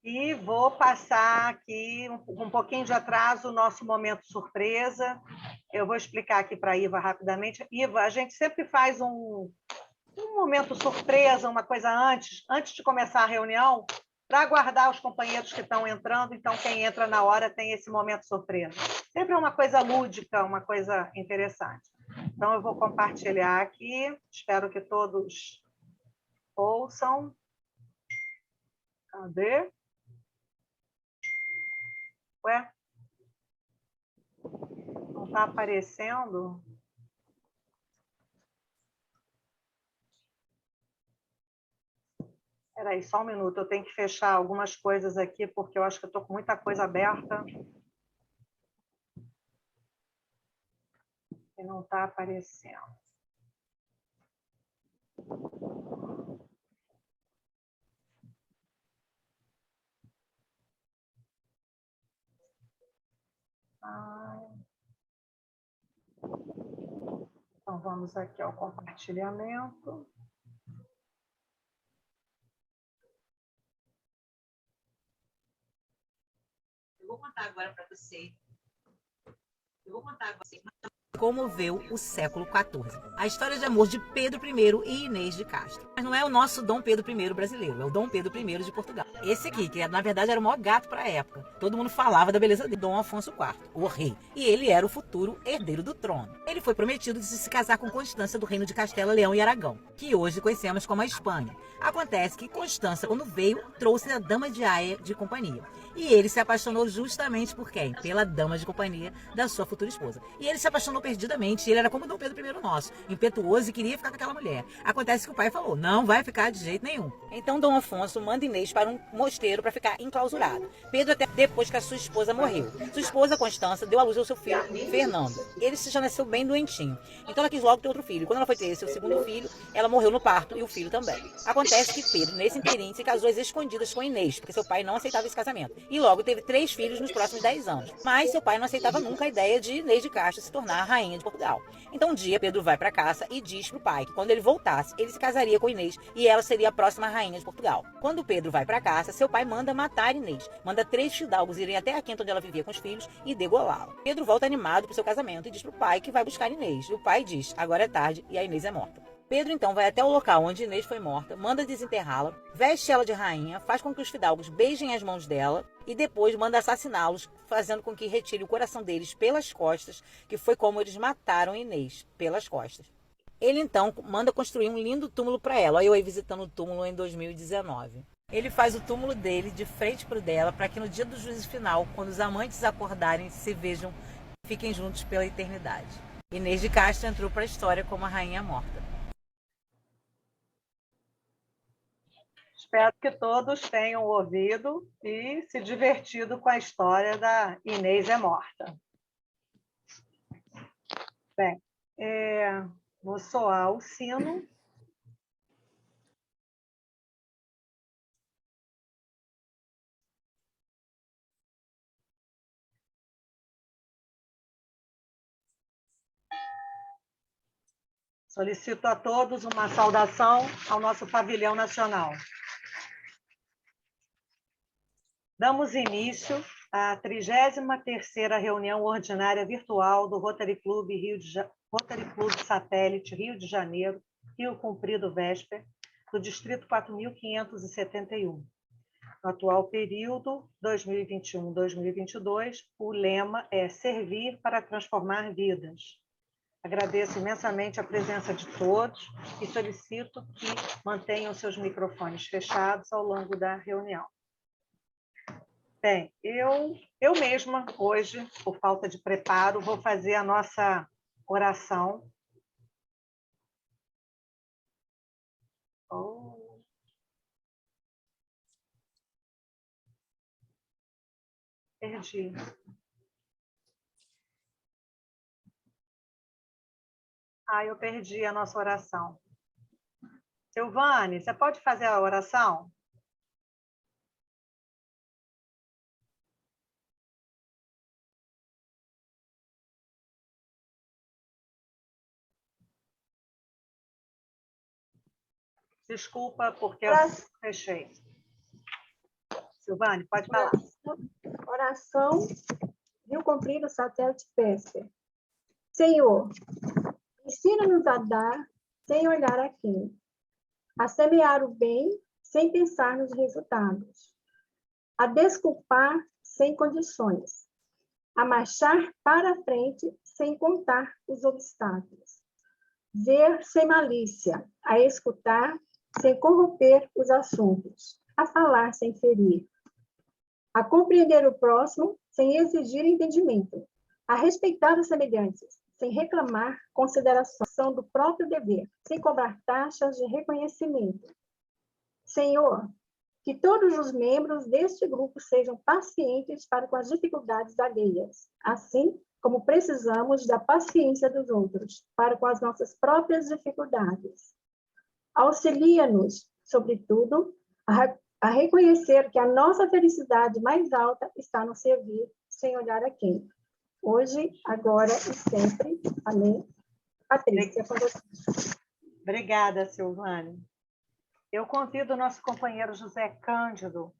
E vou passar aqui, um pouquinho de atraso, o nosso momento surpresa. Eu vou explicar aqui para a Iva rapidamente. Iva, a gente sempre faz um momento surpresa, uma coisa antes de começar a reunião, para aguardar os companheiros que estão entrando. Então, quem entra na hora tem esse momento surpresa. Sempre é uma coisa lúdica, uma coisa interessante. Então, eu vou compartilhar aqui. Espero que todos ouçam. Cadê? Ué? Não está aparecendo? Espera aí, só um minuto. Eu tenho que fechar algumas coisas aqui, porque eu acho que eu estou com muita coisa aberta e não está aparecendo. Então, vamos aqui ao compartilhamento. Eu vou contar agora para você. Comoveu o século XIV. A história de amor de Pedro I e Inês de Castro. Mas não é o nosso Dom Pedro I brasileiro, é o Dom Pedro I de Portugal. Esse aqui, que na verdade era o maior gato para a época. Todo mundo falava da beleza de Dom Afonso IV, o rei. E ele era o futuro herdeiro do trono. Ele foi prometido de se casar com Constança do reino de Castela, Leão e Aragão, que hoje conhecemos como a Espanha. Acontece que Constança, quando veio, trouxe a dama de Aia de companhia. E ele se apaixonou justamente por quem? Pela dama de companhia da sua futura esposa. E ele se apaixonou perdidamente. Ele era como Dom Pedro I nosso, impetuoso e queria ficar com aquela mulher. Acontece que o pai falou, não vai ficar de jeito nenhum. Então Dom Afonso manda Inês para um mosteiro para ficar enclausurado. Pedro até depois que a sua esposa morreu. Sua esposa, Constança, deu à luz ao seu filho, Fernando. Ele já nasceu bem doentinho. Então ela quis logo ter outro filho. Quando ela foi ter seu segundo filho, ela morreu no parto e o filho também. Acontece que Pedro, nesse inteirinho, se casou às escondidas com Inês, porque seu pai não aceitava esse casamento. E logo teve 3 filhos nos próximos 10 anos. Mas seu pai não aceitava nunca a ideia de Inês de Castro se tornar a rainha de Portugal. Então um dia Pedro vai para casa e diz pro pai que quando ele voltasse, ele se casaria com Inês e ela seria a próxima rainha de Portugal. Quando Pedro vai para casa, seu pai manda matar Inês. Manda 3 fidalgos irem até a quinta onde ela vivia com os filhos e degolá-la. Pedro volta animado pro seu casamento e diz pro pai que vai buscar Inês. E o pai diz, agora é tarde e a Inês é morta. Pedro então vai até o local onde Inês foi morta, manda desenterrá-la, veste ela de rainha, faz com que os fidalgos beijem as mãos dela e depois manda assassiná-los, fazendo com que retire o coração deles pelas costas, que foi como eles mataram Inês, pelas costas. Ele então manda construir um lindo túmulo para ela. Olha eu aí visitando o túmulo em 2019. Ele faz o túmulo dele de frente para o dela, para que no dia do juízo final, quando os amantes acordarem, se vejam, fiquem juntos pela eternidade. Inês de Castro entrou para a história como a rainha morta. Espero que todos tenham ouvido e se divertido com a história da Inês é Morta. Bem, vou soar o sino. Solicito a todos uma saudação ao nosso pavilhão nacional. Damos início à 33ª reunião ordinária virtual do Rotary Club Satélite Rio de Janeiro, Rio Comprido Vesper, do Distrito 4.571. No atual período, 2021-2022, o lema é Servir para Transformar Vidas. Agradeço imensamente a presença de todos e solicito que mantenham seus microfones fechados ao longo da reunião. Bem, eu mesma, hoje, por falta de preparo, vou fazer a nossa oração. Perdi. Eu perdi a nossa oração. Silvane, você pode fazer a oração? Desculpa, porque eu fechei. Silvane, pode falar. Oração, Rio Comprido, Satélite Vesper. Senhor, ensina-nos a dar sem olhar a quem, a semear o bem sem pensar nos resultados, a desculpar sem condições, a marchar para a frente sem contar os obstáculos, ver sem malícia, a escutar sem corromper os assuntos, a falar sem ferir, a compreender o próximo sem exigir entendimento, a respeitar os semelhantes, sem reclamar consideração do próprio dever, sem cobrar taxas de reconhecimento. Senhor, que todos os membros deste grupo sejam pacientes para com as dificuldades alheias, assim como precisamos da paciência dos outros para com as nossas próprias dificuldades. Auxilia-nos, sobretudo, a reconhecer que a nossa felicidade mais alta está no servir, sem olhar a quem. Hoje, agora e sempre. Amém. Patrícia, com você. Obrigada, Silvane. Eu convido o nosso companheiro José Cândido,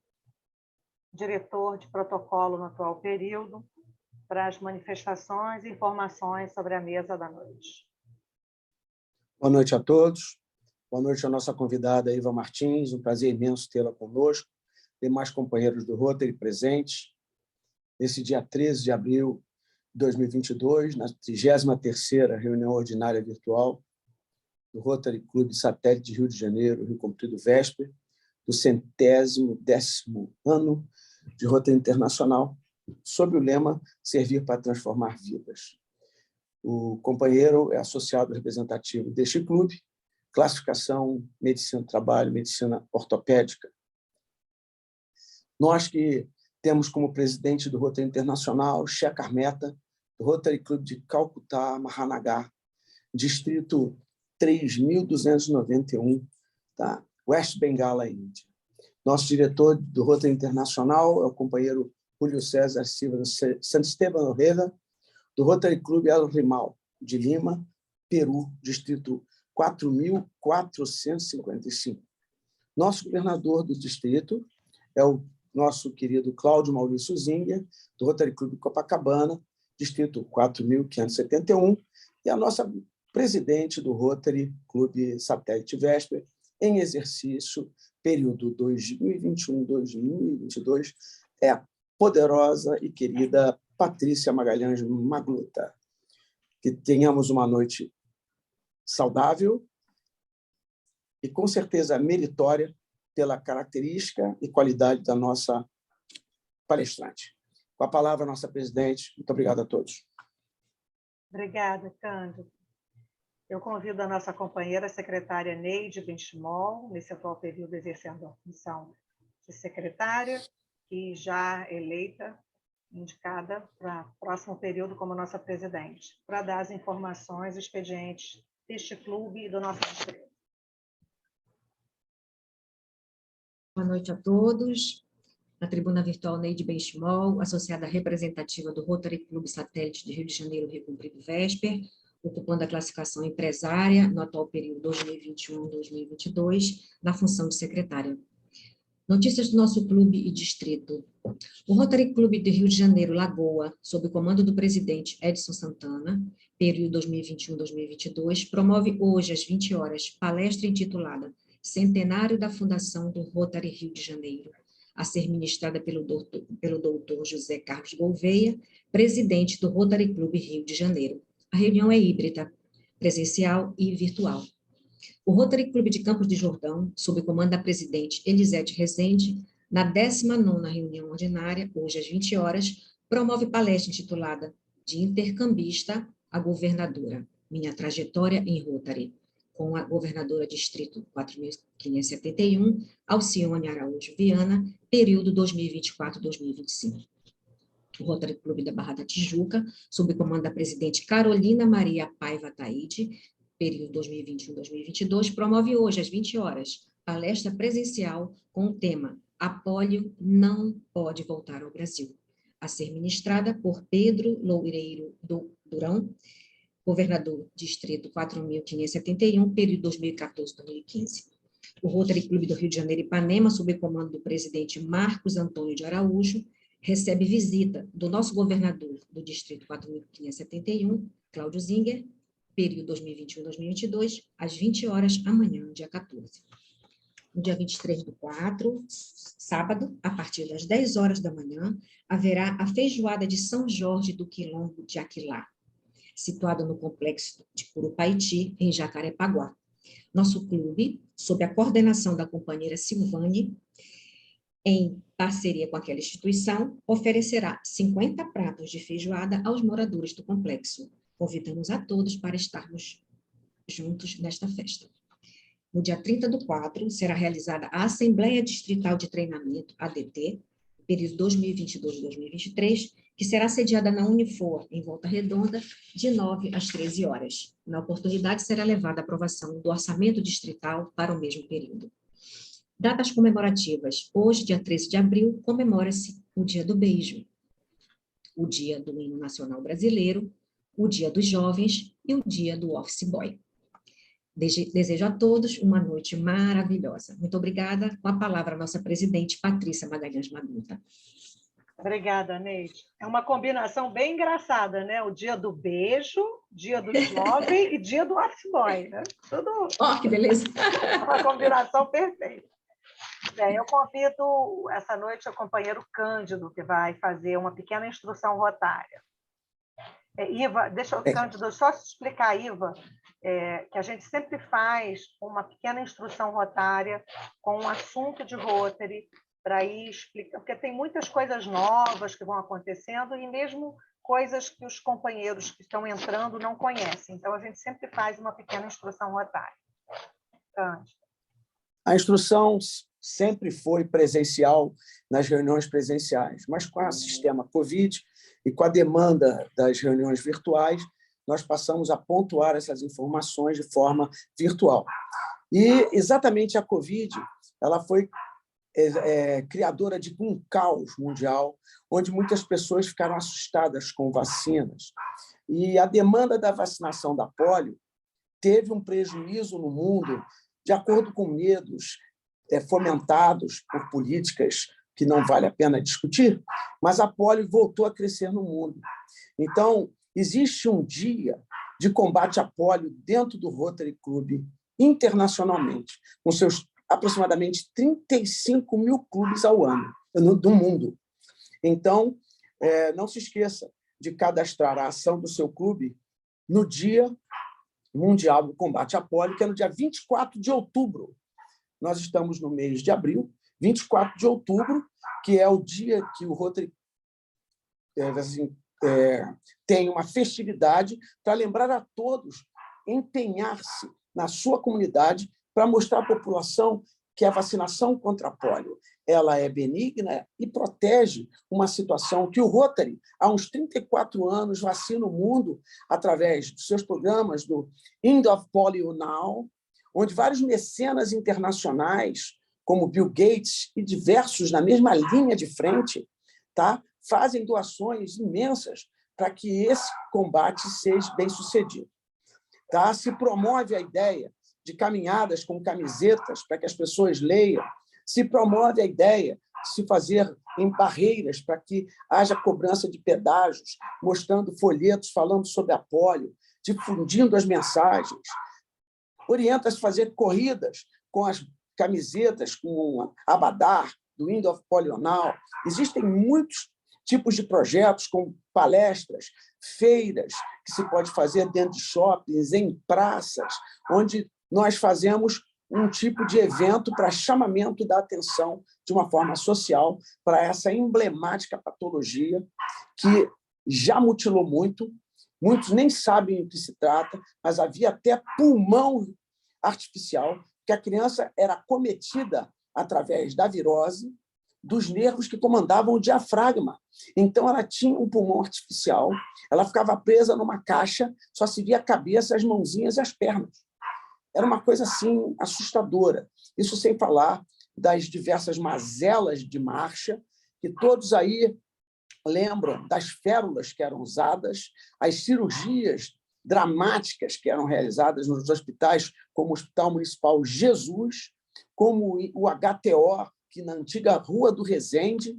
diretor de protocolo no atual período, para as manifestações e informações sobre a mesa da noite. Boa noite a todos. Boa noite à nossa convidada Iva Martins. Um prazer imenso tê-la conosco. Demais companheiros do Rotary presentes. Nesse dia 13 de abril de 2022, na 33ª reunião ordinária virtual do Rotary Clube Satélite de Rio de Janeiro, Rio Comprido Vesper, do 110º ano de Rotary Internacional, sob o lema Servir para Transformar Vidas. O companheiro é associado representativo deste clube, classificação Medicina do Trabalho, Medicina Ortopédica. Nós que temos como presidente do Rotary Internacional, Shekhar Mehta, do Rotary Clube de Calcutá, Mahanagar, distrito 3.291, tá? West Bengala, Índia. Nosso diretor do Rotary Internacional é o companheiro Julio César Silva Santisteban Ojeda, do Rotary Clube El Rimal, de Lima, Peru, distrito 4.455. Nosso governador do distrito é o nosso querido Cláudio Maurício Zinga, do Rotary Clube Copacabana, distrito 4.571, e a nossa presidente do Rotary Clube Satélite Vesper, em exercício, período 2021-2022, é a poderosa e querida Patrícia Magalhães Magluta. Que tenhamos uma noite saudável e, com certeza, meritória pela característica e qualidade da nossa palestrante. Com a palavra, nossa presidente. Muito obrigado a todos. Obrigada, Cândido. Eu convido a nossa companheira, a secretária Neide Benchimol, nesse atual período exercendo a função de secretária, e já eleita, indicada para o próximo período como nossa presidente, para dar as informações expedientes deste clube e do nosso distrito. Boa noite a todos. Na tribuna virtual Neide Benchimol, associada representativa do Rotary Clube Satélite de Rio de Janeiro, Rio Comprido Vesper, ocupando a classificação empresária no atual período 2021-2022, na função de secretária. Notícias do nosso clube e distrito. O Rotary Clube de Rio de Janeiro, Lagoa, sob o comando do presidente Edson Santana, período 2021-2022, promove hoje, às 20 horas, palestra intitulada Centenário da Fundação do Rotary Rio de Janeiro, a ser ministrada pelo doutor José Carlos Gouveia, presidente do Rotary Clube Rio de Janeiro. A reunião é híbrida, presencial e virtual. O Rotary Clube de Campos de Jordão, sob o comando da presidente Elisete Rezende, na 19ª reunião ordinária, hoje às 20 horas, promove palestra intitulada De Intercambista à Governadora, Minha Trajetória em Rotary, com a governadora distrito 4.571, Alcione Araújo Viana, período 2024-2025. O Rotary Clube da Barra da Tijuca, sob o comando da presidente Carolina Maria Paiva Taide, período 2021-2022, promove hoje, às 20 horas, palestra presencial com o tema A polio não pode voltar ao Brasil, a ser ministrada por Pedro Loureiro Durão, governador distrito 4.571, período 2014-2015. O Rotary Clube do Rio de Janeiro Ipanema, sob o comando do presidente Marcos Antônio de Araújo, recebe visita do nosso governador do Distrito 4.571, Cláudio Zinger, período 2021-2022, às 20 horas amanhã, dia 14. No dia 23/4, sábado, a partir das 10 horas da manhã, haverá a feijoada de São Jorge do Quilombo de Aquilá, situado no complexo de Curupaiti, em Jacarepaguá. Nosso clube, sob a coordenação da companheira Silvane, em parceria com aquela instituição, oferecerá 50 pratos de feijoada aos moradores do complexo. Convidamos a todos para estarmos juntos nesta festa. No dia 30/4, será realizada a Assembleia Distrital de Treinamento, ADT, período 2022-2023, que será sediada na Unifor, em Volta Redonda, de 9 às 13 horas. Na oportunidade, será levada a aprovação do orçamento distrital para o mesmo período. Datas comemorativas. Hoje, dia 13 de abril, comemora-se o Dia do Beijo, o Dia do Hino Nacional Brasileiro, o Dia dos Jovens e o Dia do Office Boy. Desejo a todos uma noite maravilhosa. Muito obrigada. Com a palavra, a nossa presidente, Patrícia Magalhães Maduta. Obrigada, Neide. É uma combinação bem engraçada, né? O dia do beijo, dia do jovem e dia do office boy, né? Tudo Que beleza! uma combinação perfeita. Bem, eu convido essa noite o companheiro Cândido, que vai fazer uma pequena instrução rotária. Iva, Cândido, só te explicar, Iva, que a gente sempre faz uma pequena instrução rotária com um assunto de Rotary, para ir explicar, porque tem muitas coisas novas que vão acontecendo e mesmo coisas que os companheiros que estão entrando não conhecem. Então, a gente sempre faz uma pequena instrução rotária. Cândido. A instrução sempre foi presencial nas reuniões presenciais, mas com o sistema Covid e com a demanda das reuniões virtuais, nós passamos a pontuar essas informações de forma virtual. E exatamente a Covid, ela foi criadora de um caos mundial, onde muitas pessoas ficaram assustadas com vacinas. E a demanda da vacinação da polio teve um prejuízo no mundo de acordo com medos fomentados por políticas que não vale a pena discutir, mas a polio voltou a crescer no mundo. Então, existe um dia de combate à polio dentro do Rotary Club internacionalmente, com seus aproximadamente 35 mil clubes ao ano, do mundo. Então, não se esqueça de cadastrar a ação do seu clube no Dia Mundial do Combate à Polio, que é no dia 24 de outubro. Nós estamos no mês de abril, 24 de outubro, que é o dia que o Rotary tem uma festividade para lembrar a todos empenhar-se na sua comunidade para mostrar à população que a vacinação contra a polio ela é benigna e protege uma situação que o Rotary, há uns 34 anos, vacina o mundo através dos seus programas do End of Polio Now, onde vários mecenas internacionais, como Bill Gates e diversos na mesma linha de frente, tá, fazem doações imensas para que esse combate seja bem-sucedido. Tá? Se promove a ideia de caminhadas com camisetas para que as pessoas leiam, se promove a ideia de se fazer em barreiras para que haja cobrança de pedágios, mostrando folhetos falando sobre a polio, difundindo as mensagens. Orienta-se a fazer corridas com as camisetas, com o abadar do End of Polio Now. Existem muitos tipos de projetos, como palestras, feiras, que se pode fazer dentro de shoppings, em praças, onde nós fazemos um tipo de evento para chamamento da atenção de uma forma social para essa emblemática patologia que já mutilou muito, muitos nem sabem o que se trata, mas havia até pulmão artificial, que a criança era acometida através da virose dos nervos que comandavam o diafragma. Então, ela tinha um pulmão artificial, ela ficava presa numa caixa, só se via a cabeça, as mãozinhas e as pernas. Era uma coisa assim assustadora. Isso sem falar das diversas mazelas de marcha, que todos aí lembram das férulas que eram usadas, as cirurgias dramáticas que eram realizadas nos hospitais, como o Hospital Municipal Jesus, como o HTO, que na antiga Rua do Resende,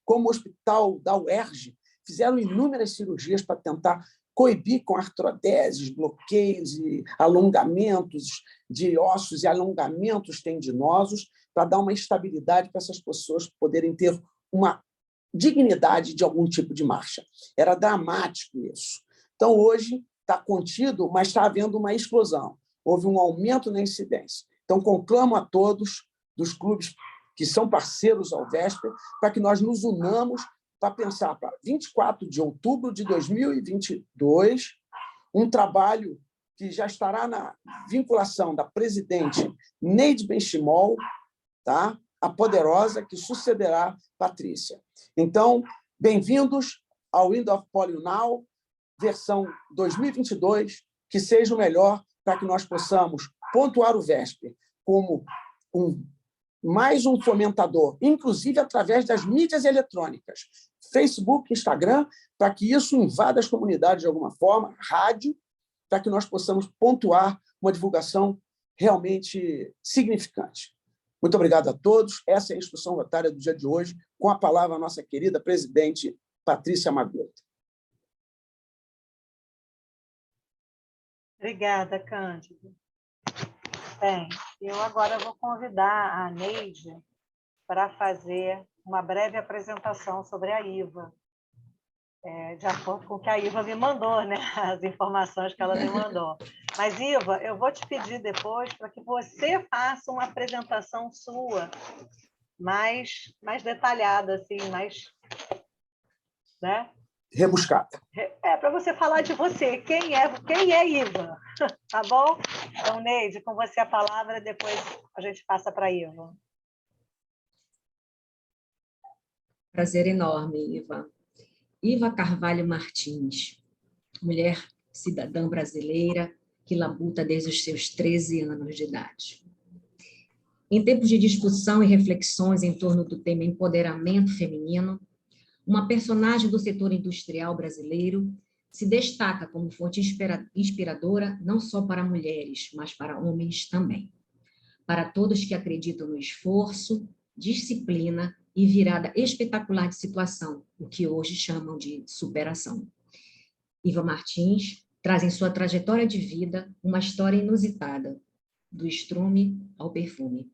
como o Hospital da UERJ, fizeram inúmeras cirurgias para tentar coibir com artrodeses, bloqueios e alongamentos de ossos e alongamentos tendinosos, para dar uma estabilidade para essas pessoas poderem ter uma dignidade de algum tipo de marcha. Era dramático isso. Então, hoje está contido, mas está havendo uma explosão. Houve um aumento na incidência. Então, conclamo a todos dos clubes que são parceiros ao Vesper para que nós nos unamos para pensar para 24 de outubro de 2022 um trabalho que já estará na vinculação da presidente Neide Benchimol, tá? A poderosa que sucederá Patrícia. Então, bem-vindos ao Wind of Polio Now, versão 2022, que seja o melhor para que nós possamos pontuar o Vesper como mais um fomentador, inclusive através das mídias eletrônicas, Facebook, Instagram, para que isso invada as comunidades de alguma forma, rádio, para que nós possamos pontuar uma divulgação realmente significante. Muito obrigado a todos. Essa é a instrução rotária do dia de hoje, com a palavra a nossa querida presidente Patrícia Magotto. Obrigada, Cândido. Bem, eu agora vou convidar a Neide para fazer uma breve apresentação sobre a IVA, de acordo com o que a IVA me mandou, né? As informações que ela me mandou. Mas, IVA, eu vou te pedir depois para que você faça uma apresentação sua mais detalhada, assim, mais... né? Rebuscada. Para você falar de você. Quem é IVA? Tá bom? Então, Neide, com você a palavra, depois a gente passa para a IVA. Prazer enorme, Iva. Iva Carvalho Martins, mulher cidadã brasileira que labuta desde os seus 13 anos de idade. Em tempos de discussão e reflexões em torno do tema empoderamento feminino, uma personagem do setor industrial brasileiro se destaca como fonte inspiradora não só para mulheres, mas para homens também. Para todos que acreditam no esforço, disciplina e virada espetacular de situação, o que hoje chamam de superação. Iva Martins traz em sua trajetória de vida uma história inusitada, do estrume ao perfume.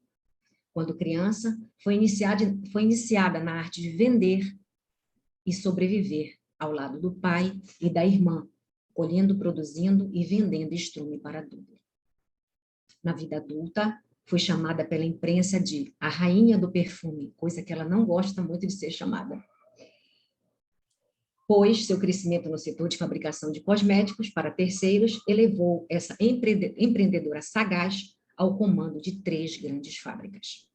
Quando criança, foi iniciada na arte de vender e sobreviver ao lado do pai e da irmã, colhendo, produzindo e vendendo estrume para adulto. Na vida adulta, foi chamada pela imprensa de a rainha do perfume, coisa que ela não gosta muito de ser chamada. Pois seu crescimento no setor de fabricação de cosméticos para terceiros elevou essa empreendedora sagaz ao comando de 3 grandes fábricas.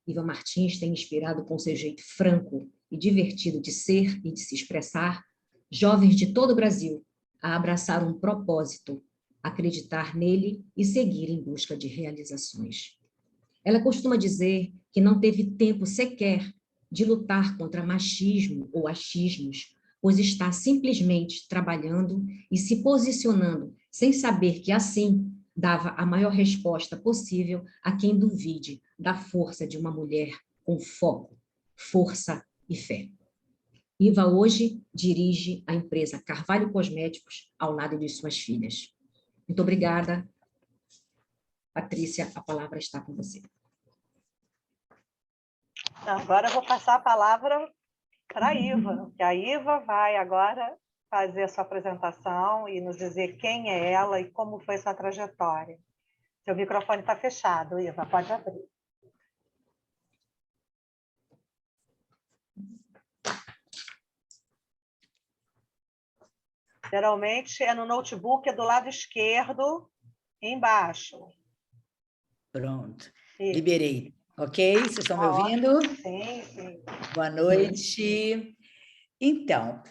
Iva Martins tem inspirado com seu jeito franco e divertido de ser e de se expressar jovens de todo o Brasil a abraçar um propósito, acreditar nele e seguir em busca de realizações. Ela costuma dizer que não teve tempo sequer de lutar contra machismo ou achismos, pois está simplesmente trabalhando e se posicionando sem saber que assim dava a maior resposta possível a quem duvide da força de uma mulher com foco, força e fé. Iva hoje dirige a empresa Carvalho Cosméticos ao lado de suas filhas. Muito obrigada. Patrícia, a palavra está com você. Agora eu vou passar a palavra para a Iva, que a Iva vai agora fazer a sua apresentação e nos dizer quem é ela e como foi sua trajetória. Seu microfone está fechado, Iva, pode abrir. Geralmente é no notebook, é do lado esquerdo, embaixo. Pronto, Isso. liberei. Ok? Vocês estão me ouvindo? Sim, sim. Boa noite. Então,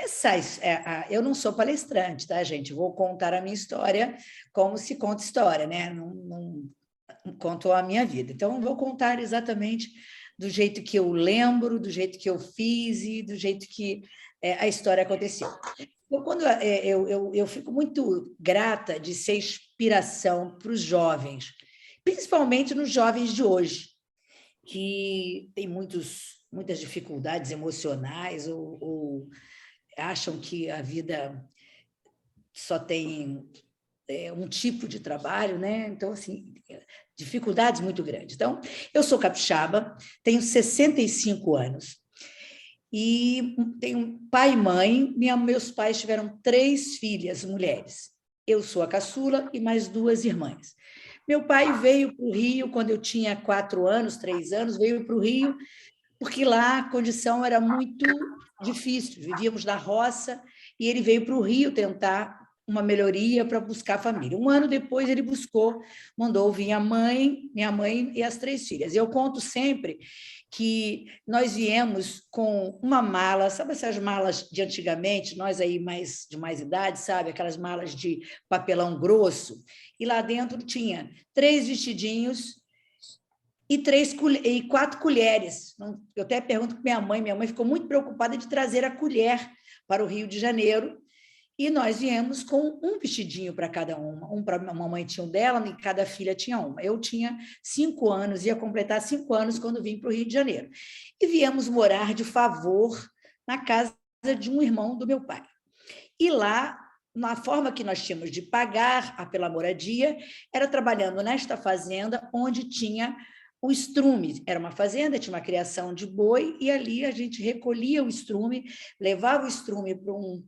eu não sou palestrante, tá, gente? Vou contar a minha história como se conta história, né? Não conto a minha vida. Então, vou contar exatamente do jeito que eu lembro, do jeito que eu fiz e do jeito que a história aconteceu. Eu fico muito grata de ser inspiração para os jovens, principalmente nos jovens de hoje, que têm muitas dificuldades emocionais ou acham que a vida só tem um tipo de trabalho, né? Então, assim, dificuldades muito grandes. Então, eu sou capixaba, tenho 65 anos e tenho pai e mãe. Meus pais tiveram 3 filhas mulheres. Eu sou a caçula e mais 2 irmãs. Meu pai veio para o Rio quando eu tinha 4 anos, 3 anos, veio para o Rio porque lá a condição era muito difícil, vivíamos na roça, e ele veio para o Rio tentar uma melhoria para buscar a família. Um ano depois ele mandou vir minha mãe e as 3 filhas. Eu conto sempre que nós viemos com uma mala, sabe essas malas de antigamente, nós aí de mais idade, sabe, aquelas malas de papelão grosso, e lá dentro tinha 3 vestidinhos e 4 colheres. Eu até pergunto para minha mãe ficou muito preocupada de trazer a colher para o Rio de Janeiro, e nós viemos com um vestidinho para cada uma. Um para a mamãe tinha um dela, e cada filha tinha uma. Eu tinha 5 anos, ia completar 5 anos quando vim para o Rio de Janeiro. E viemos morar de favor na casa de um irmão do meu pai. E lá, na forma que nós tínhamos de pagar pela moradia, era trabalhando nesta fazenda, onde tinha o estrume. Era uma fazenda, tinha uma criação de boi, e ali a gente recolhia o estrume, levava o estrume para um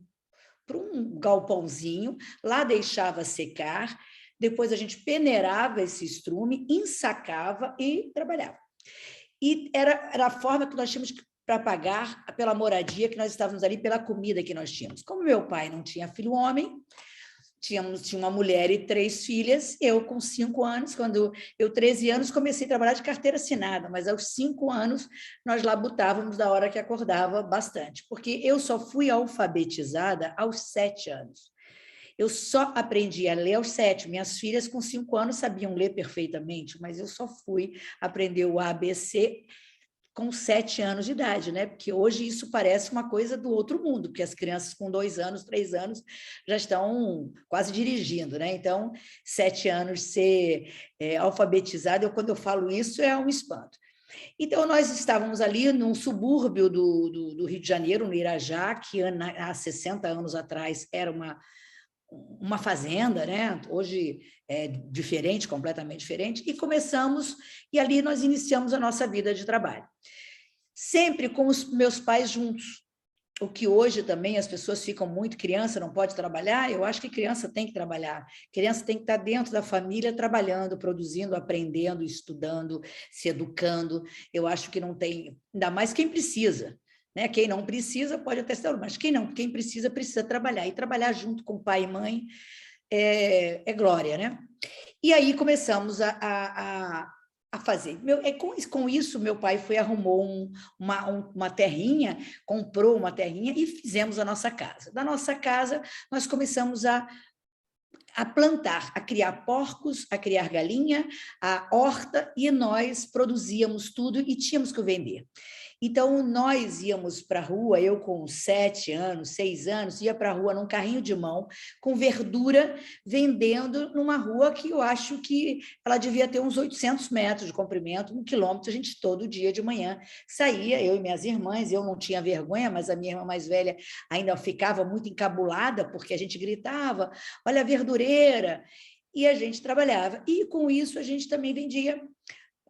galpãozinho, lá deixava secar, depois a gente peneirava esse estrume, ensacava e trabalhava. E era a forma que nós tínhamos para pagar pela moradia que nós estávamos ali, pela comida que nós tínhamos. Como meu pai não tinha filho homem, tinha uma mulher e 3 filhas, eu com 5 anos, quando eu 13 anos, comecei a trabalhar de carteira assinada, mas aos 5 anos nós labutávamos da hora que acordava bastante, porque eu só fui alfabetizada aos 7 anos. Eu só aprendi a ler aos 7. Minhas filhas com 5 anos sabiam ler perfeitamente, mas eu só fui aprender o ABC com 7 anos de idade, né? Porque hoje isso parece uma coisa do outro mundo, porque as crianças com 2 anos, 3 anos já estão quase dirigindo, né? Então, 7 anos ser alfabetizado, quando eu falo isso, é um espanto. Então, nós estávamos ali num subúrbio do Rio de Janeiro, no Irajá, que há 60 anos atrás era uma fazenda, né? Hoje é diferente, completamente diferente, e ali nós iniciamos a nossa vida de trabalho. Sempre com os meus pais juntos, o que hoje também as pessoas ficam muito, criança não pode trabalhar, eu acho que criança tem que trabalhar, criança tem que estar dentro da família trabalhando, produzindo, aprendendo, estudando, se educando, eu acho que não tem, ainda mais quem precisa, né? Quem não precisa pode até ser, mas quem precisa trabalhar, e trabalhar junto com pai e mãe é glória, né? E aí começamos a fazer. Com isso, meu pai arrumou uma terrinha, comprou uma terrinha e fizemos a nossa casa. Da nossa casa, nós começamos a plantar, a criar porcos, a criar galinha, a horta, e nós produzíamos tudo e tínhamos que vender. Então, nós íamos para a rua, eu com 7 anos, 6 anos, ia para a rua num carrinho de mão, com verdura, vendendo numa rua que eu acho que ela devia ter uns 800 metros de comprimento, 1 quilômetro, a gente todo dia de manhã saía, eu e minhas irmãs, eu não tinha vergonha, mas a minha irmã mais velha ainda ficava muito encabulada, porque a gente gritava, olha a verdureira, e a gente trabalhava. E com isso a gente também vendia,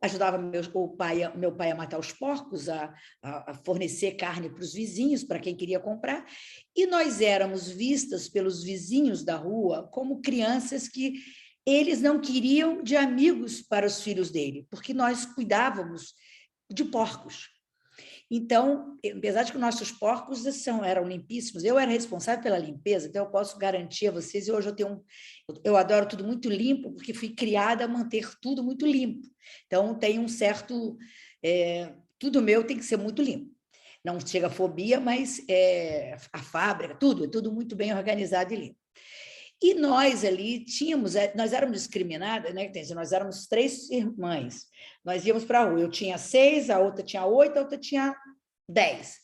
ajudava meu pai a matar os porcos, a fornecer carne para os vizinhos, para quem queria comprar, e nós éramos vistas pelos vizinhos da rua como crianças que eles não queriam de amigos para os filhos dele, porque nós cuidávamos de porcos. Então, apesar de que nossos porcos eram limpíssimos, eu era responsável pela limpeza, então eu posso garantir a vocês, e hoje eu adoro tudo muito limpo, porque fui criada a manter tudo muito limpo. Então, tem um certo... tudo meu tem que ser muito limpo. Não chega a fobia, mas a fábrica, tudo, é tudo muito bem organizado e limpo. E nós ali nós éramos discriminadas, né? Nós éramos 3 irmãs. Nós íamos para a rua. Eu tinha 6, a outra tinha 8, a outra tinha 10.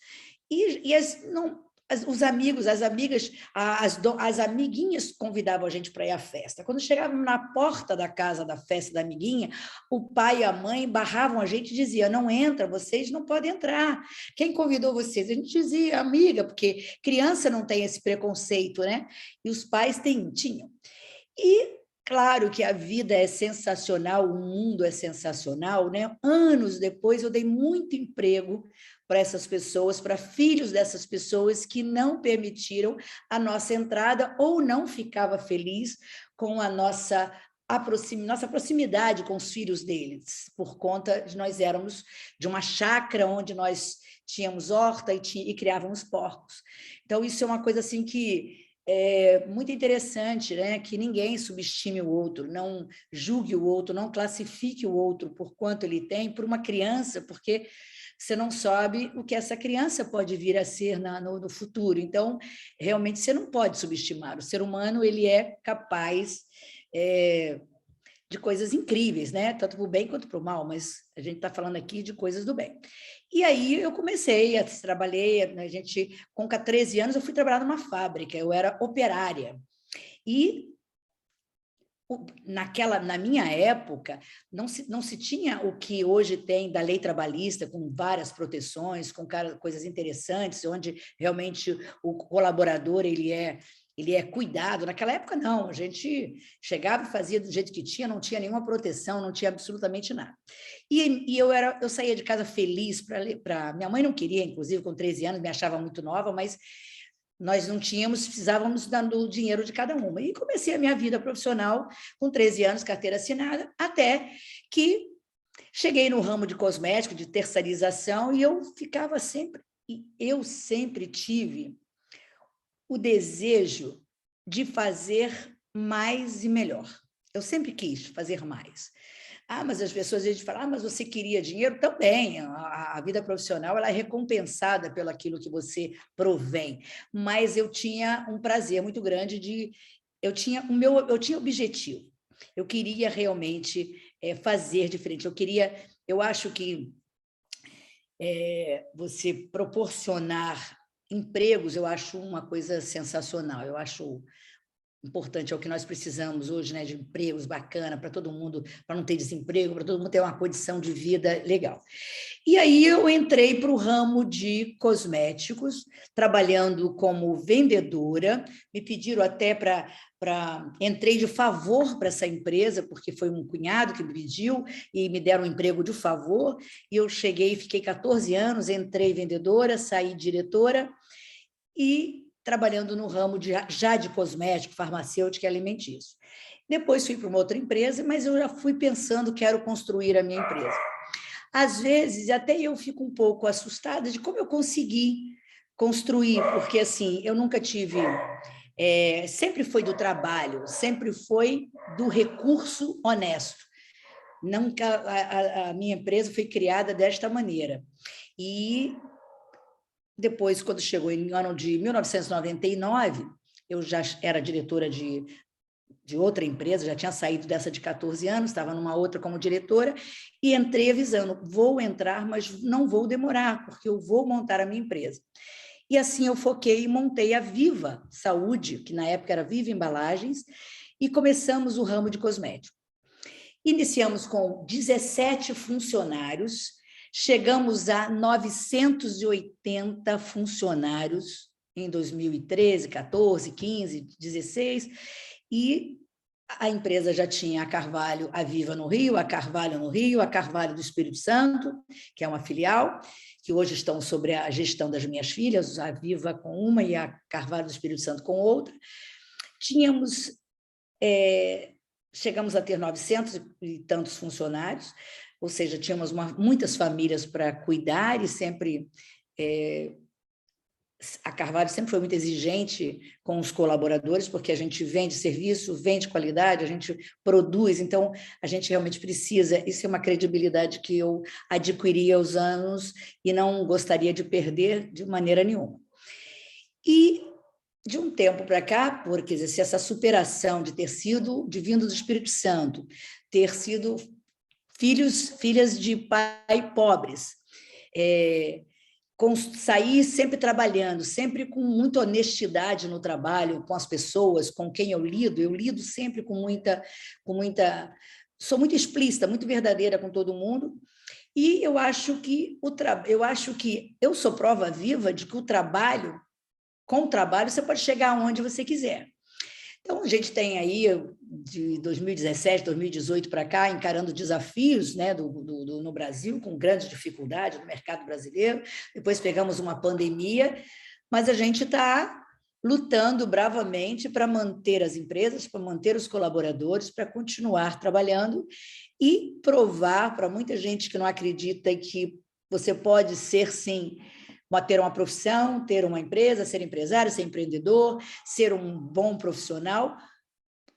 os amigos, as amigas, as amiguinhas convidavam a gente para ir à festa. Quando chegávamos na porta da casa da festa da amiguinha, o pai e a mãe barravam a gente e diziam, não entra, vocês não podem entrar. Quem convidou vocês? A gente dizia, amiga, porque criança não tem esse preconceito, né? E os pais tinham. E claro que a vida é sensacional, o mundo é sensacional, né? Anos depois eu dei muito emprego para essas pessoas, para filhos dessas pessoas que não permitiram a nossa entrada ou não ficava feliz com a nossa proximidade com os filhos deles, por conta de nós éramos de uma chácara onde nós tínhamos horta e criávamos porcos. Então, isso é uma coisa assim que é muito interessante, né? Que ninguém subestime o outro, não julgue o outro, não classifique o outro por quanto ele tem, por uma criança, porque você não sabe o que essa criança pode vir a ser no futuro. Então, realmente, você não pode subestimar. O ser humano ele é capaz de coisas incríveis, né? Tanto para o bem quanto para o mal, mas a gente está falando aqui de coisas do bem. E aí eu comecei, trabalhei, a gente, com 13 anos, eu fui trabalhar numa fábrica, eu era operária. E na minha época, não se tinha o que hoje tem da lei trabalhista, com várias proteções, com coisas interessantes, onde realmente o colaborador ele é cuidado. Naquela época, não, a gente chegava e fazia do jeito que tinha, não tinha nenhuma proteção, não tinha absolutamente nada. E eu saía de casa feliz para... Minha mãe não queria, inclusive, com 13 anos, me achava muito nova, mas nós não tínhamos, precisávamos do dinheiro de cada uma. E comecei a minha vida profissional com 13 anos, carteira assinada, até que cheguei no ramo de cosmético, de terceirização, e eu sempre tive o desejo de fazer mais e melhor. Eu sempre quis fazer mais. Mas as pessoas às vezes falam, mas você queria dinheiro? Também, a vida profissional ela é recompensada pelo aquilo que você provém, mas eu tinha um prazer muito grande eu tinha objetivo, eu queria realmente fazer diferente, eu acho que você proporcionar empregos, eu acho uma coisa sensacional, eu acho importante, é o que nós precisamos hoje, né, de empregos bacana para todo mundo, para não ter desemprego, para todo mundo ter uma condição de vida legal. E aí eu entrei para o ramo de cosméticos, trabalhando como vendedora, me pediram até entrei de favor para essa empresa, porque foi um cunhado que me pediu e me deram um emprego de favor, e eu cheguei, fiquei 14 anos, entrei vendedora, saí diretora, e trabalhando no ramo de cosmético, farmacêutico e alimentício. Depois fui para uma outra empresa, mas eu já fui pensando, quero construir a minha empresa. Às vezes, até eu fico um pouco assustada de como eu consegui construir, porque assim, eu nunca tive... sempre foi do trabalho, sempre foi do recurso honesto. Nunca a minha empresa foi criada desta maneira. E depois, quando chegou em ano de 1999, eu já era diretora de outra empresa, já tinha saído dessa de 14 anos, estava numa outra como diretora, e entrei avisando, vou entrar, mas não vou demorar, porque eu vou montar a minha empresa. E assim eu foquei e montei a Viva Saúde, que na época era Viva Embalagens, e começamos o ramo de cosmético. Iniciamos com 17 funcionários, chegamos a 980 funcionários em 2013, 14, 15, 16, e a empresa já tinha a Carvalho, a Viva no Rio, a Carvalho no Rio, a Carvalho do Espírito Santo, que é uma filial, que hoje estão sobre a gestão das minhas filhas, a Viva com uma e a Carvalho do Espírito Santo com outra. Chegamos a ter 900 e tantos funcionários, ou seja, tínhamos muitas famílias para cuidar e sempre... a Carvalho sempre foi muito exigente com os colaboradores, porque a gente vende serviço, vende qualidade, a gente produz, então a gente realmente precisa, isso é uma credibilidade que eu adquiri aos anos e não gostaria de perder de maneira nenhuma. E de um tempo para cá, porque se essa superação de ter sido vindo do Espírito Santo, ter sido filhas de pai pobres, sair sempre trabalhando, sempre com muita honestidade no trabalho, com as pessoas, com quem eu lido sempre com muita... Sou muito explícita, muito verdadeira com todo mundo, e eu acho que eu sou prova viva de que com o trabalho você pode chegar aonde você quiser. Então, a gente tem aí, de 2017, 2018 para cá, encarando desafios, né, no Brasil, com grandes dificuldades no mercado brasileiro. Depois pegamos uma pandemia, mas a gente está lutando bravamente para manter as empresas, para manter os colaboradores, para continuar trabalhando e provar para muita gente que não acredita que você pode ser, sim, ter uma profissão, ter uma empresa, ser empresário, ser empreendedor, ser um bom profissional,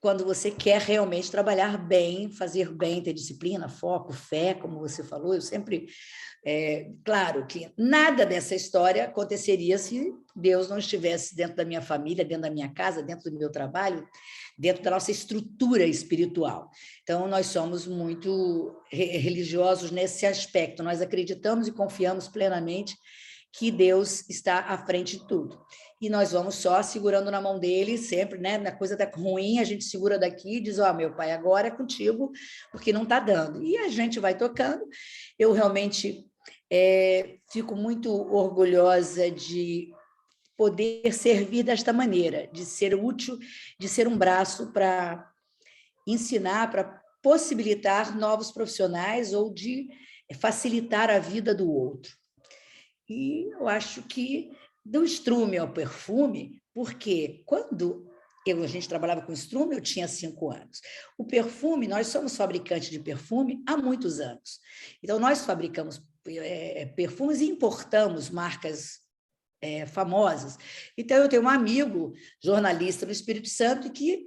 quando você quer realmente trabalhar bem, fazer bem, ter disciplina, foco, fé, como você falou. Eu sempre... claro que nada dessa história aconteceria se Deus não estivesse dentro da minha família, dentro da minha casa, dentro do meu trabalho, dentro da nossa estrutura espiritual. Então, nós somos muito religiosos nesse aspecto. Nós acreditamos e confiamos plenamente que Deus está à frente de tudo. E nós vamos só segurando na mão dele, sempre, né? Na coisa tá ruim, a gente segura daqui e diz, meu pai, agora é contigo, porque não está dando. E a gente vai tocando. Eu realmente fico muito orgulhosa de poder servir desta maneira, de ser útil, de ser um braço para ensinar, para possibilitar novos profissionais ou de facilitar a vida do outro. E eu acho que do estrume ao perfume, porque quando a gente trabalhava com estrume, eu tinha 5 anos. O perfume, nós somos fabricantes de perfume há muitos anos. Então, nós fabricamos perfumes e importamos marcas famosas. Então, eu tenho um amigo, jornalista no Espírito Santo, que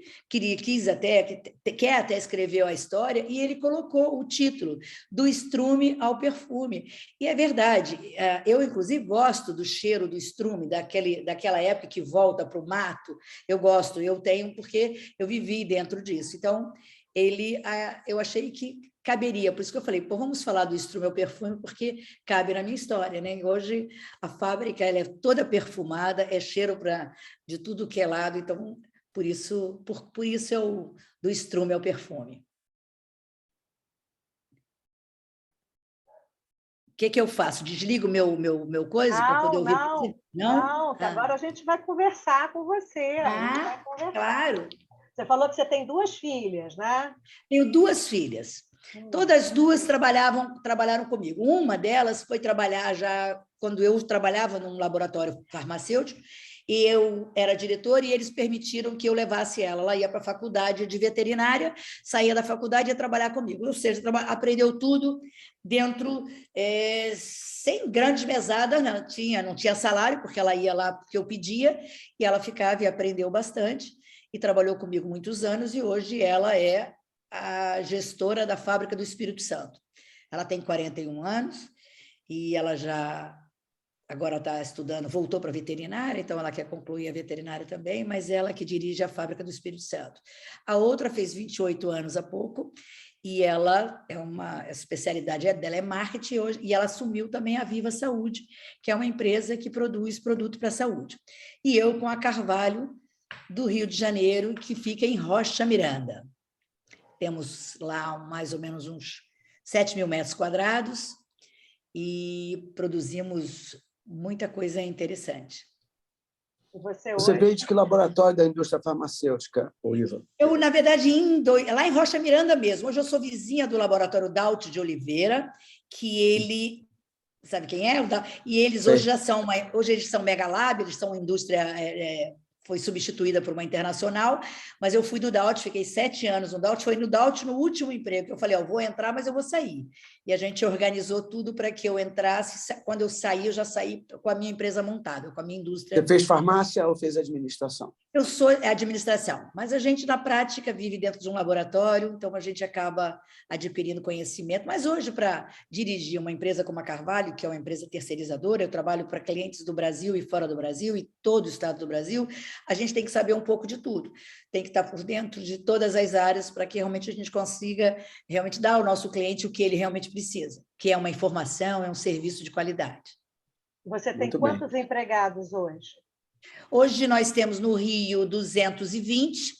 quer até escrever a história, e ele colocou o título do estrume ao perfume. E é verdade, eu, inclusive, gosto do cheiro do estrume, daquela época que volta para o mato. Eu gosto, eu tenho, porque eu vivi dentro disso. Então, eu achei que caberia, por isso que eu falei, vamos falar do estrume ao perfume, porque cabe na minha história, né? Hoje a fábrica ela é toda perfumada, é cheiro de tudo que é lado, então por isso é do estrume ao perfume. O que eu faço? Desligo meu coisa para poder ouvir? Não, agora a gente vai conversar com você. Claro. Você falou que você tem 2 filhas, né? Tenho 2 filhas. Todas 2 trabalharam comigo. Uma delas foi trabalhar já quando eu trabalhava num laboratório farmacêutico, e eu era diretora, e eles permitiram que eu levasse ela. Ela ia para a faculdade de veterinária, saía da faculdade e ia trabalhar comigo. Ou seja, aprendeu tudo dentro, sem grandes mesadas, não tinha salário, porque ela ia lá porque eu pedia, e ela ficava e aprendeu bastante, e trabalhou comigo muitos anos, e hoje ela é a gestora da fábrica do Espírito Santo. Ela tem 41 anos e ela agora está estudando, voltou para a veterinária, então ela quer concluir a veterinária também, mas ela que dirige a fábrica do Espírito Santo. A outra fez 28 anos há pouco, e ela a especialidade dela é marketing hoje, e ela assumiu também a Viva Saúde, que é uma empresa que produz produto para a saúde. E eu com a Carvalho, do Rio de Janeiro, que fica em Rocha Miranda. Temos lá mais ou menos uns 7.000 metros quadrados e produzimos muita coisa interessante. Você veio de que laboratório da indústria farmacêutica, Iva? Eu, na verdade, lá em Rocha Miranda mesmo. Hoje eu sou vizinha do laboratório Daut de Oliveira, que ele... Sabe quem é? E eles hoje eles são Mega Lab, eles são indústria... foi substituída por uma internacional, mas eu fui do Daut, fiquei 7 anos no Daut, foi no Daut no último emprego, que eu falei, eu vou entrar, mas eu vou sair. E a gente organizou tudo para que eu entrasse, quando eu saí, eu já saí com a minha empresa montada, com a minha indústria. Você fez farmácia ou fez administração? Eu sou administração, mas a gente, na prática, vive dentro de um laboratório, então a gente acaba adquirindo conhecimento. Mas hoje, para dirigir uma empresa como a Carvalho, que é uma empresa terceirizadora, eu trabalho para clientes do Brasil e fora do Brasil, e todo o estado do Brasil, a gente tem que saber um pouco de tudo, tem que estar por dentro de todas as áreas para que realmente a gente consiga realmente dar ao nosso cliente o que ele realmente precisa, que é uma informação, é um serviço de qualidade. Você tem Muito bem. quantos empregados hoje? Hoje nós temos no Rio 220,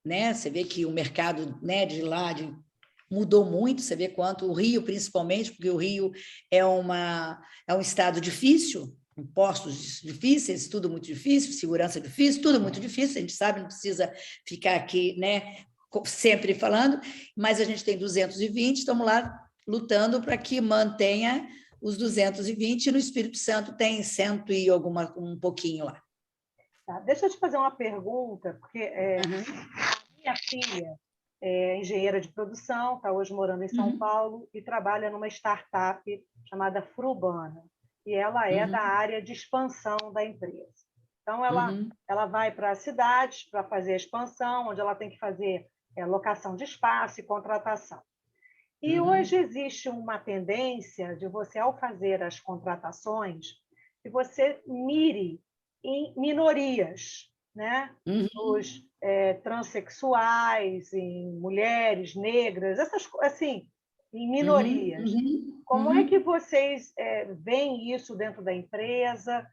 né? Você vê que o mercado, né, de lá mudou muito, você vê quanto o Rio, principalmente, porque o Rio é um estado difícil, impostos difíceis, tudo muito difícil, segurança difícil, tudo muito difícil, a gente sabe, não precisa ficar aqui, né, sempre falando, mas a gente tem 220, estamos lá lutando para que mantenha os 220, e no Espírito Santo tem 100 e um pouquinho lá. Tá, deixa eu te fazer uma pergunta, porque minha filha é engenheira de produção, está hoje morando em São Paulo e trabalha numa startup chamada Frubana. E ela é da área de expansão da empresa. Então, ela vai para as cidades para fazer a expansão, onde ela tem que fazer locação de espaço e contratação. E hoje existe uma tendência de você, ao fazer as contratações, que você mire em minorias, né? Os transexuais, em mulheres, negras, essas assim, em minorias. Como é que vocês veem isso dentro da empresa?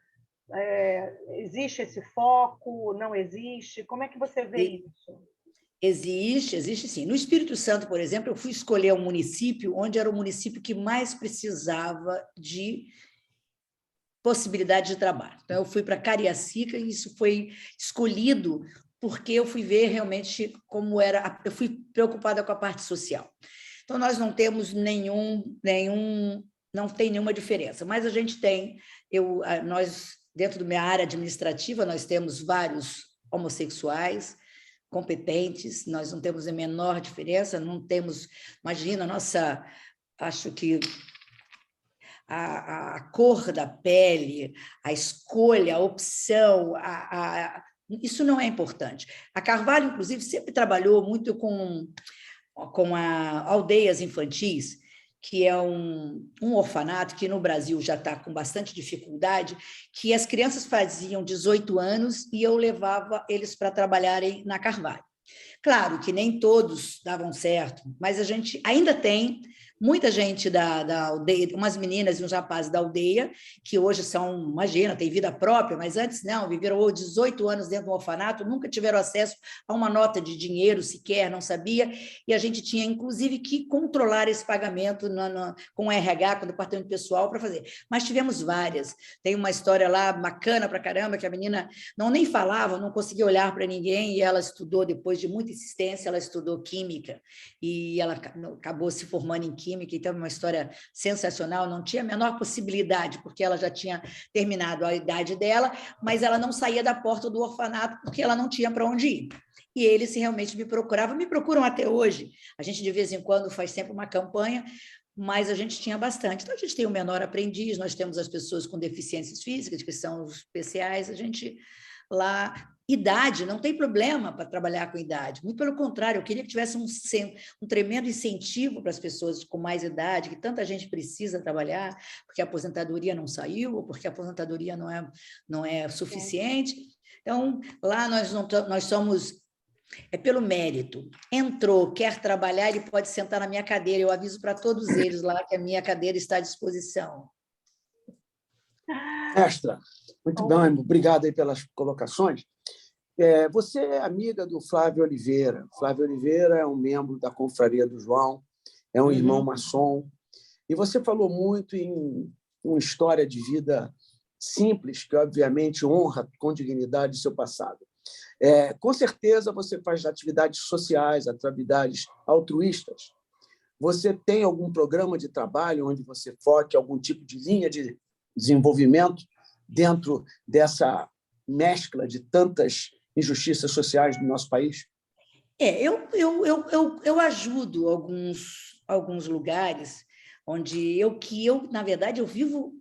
Existe esse foco? Não existe? Como é que você vê isso? Existe sim. No Espírito Santo, por exemplo, eu fui escolher um município onde era o município que mais precisava de possibilidade de trabalho. Então, eu fui para Cariacica e isso foi escolhido porque eu fui ver realmente como era, eu fui preocupada com a parte social. Então, nós não temos não tem nenhuma diferença, mas a gente tem, nós, dentro da minha área administrativa, nós temos vários homossexuais competentes, nós não temos a menor diferença, não temos, imagina, acho que a cor da pele, a escolha, a opção, isso não é importante. A Carvalho, inclusive, sempre trabalhou muito com aldeias infantis, que é um orfanato que no Brasil já está com bastante dificuldade, que as crianças faziam 18 anos e eu levava eles para trabalharem na Carvalho. Claro que nem todos davam certo, mas a gente ainda tem muita gente da aldeia, umas meninas e uns rapazes da aldeia, que hoje são, imagina, têm vida própria, mas antes não, viveram 18 anos dentro do orfanato, nunca tiveram acesso a uma nota de dinheiro sequer, não sabia, e a gente tinha, inclusive, que controlar esse pagamento com o RH, com o departamento pessoal, para fazer. Mas tivemos várias. Tem uma história lá bacana para caramba, que a menina nem falava, não conseguia olhar para ninguém, e ela estudou, depois de muita insistência, ela estudou química, e ela acabou se formando em química, então é uma história sensacional, não tinha a menor possibilidade, porque ela já tinha terminado a idade dela, mas ela não saía da porta do orfanato porque ela não tinha para onde ir. E eles realmente me procuram até hoje. A gente, de vez em quando, faz sempre uma campanha, mas a gente tinha bastante. Então, a gente tem o menor aprendiz, nós temos as pessoas com deficiências físicas, que são os especiais, a gente lá... Idade, não tem problema para trabalhar com idade, muito pelo contrário, eu queria que tivesse um tremendo incentivo para as pessoas com mais idade, que tanta gente precisa trabalhar, porque a aposentadoria não saiu, ou porque a aposentadoria não é suficiente. Então, lá nós somos... É pelo mérito. Entrou, quer trabalhar, ele pode sentar na minha cadeira, eu aviso para todos eles lá que a minha cadeira está à disposição. Mestra, muito bem, obrigado aí pelas colocações. Você é amiga do Flávio Oliveira. Flávio Oliveira é um membro da Confraria do João, é um irmão maçom, e você falou muito em uma história de vida simples, que obviamente honra com dignidade o seu passado. Com certeza você faz atividades sociais, atividades altruístas. Você tem algum programa de trabalho onde você foque algum tipo de linha de desenvolvimento dentro dessa mescla de tantas injustiças sociais do nosso país? Eu ajudo alguns lugares onde na verdade, eu vivo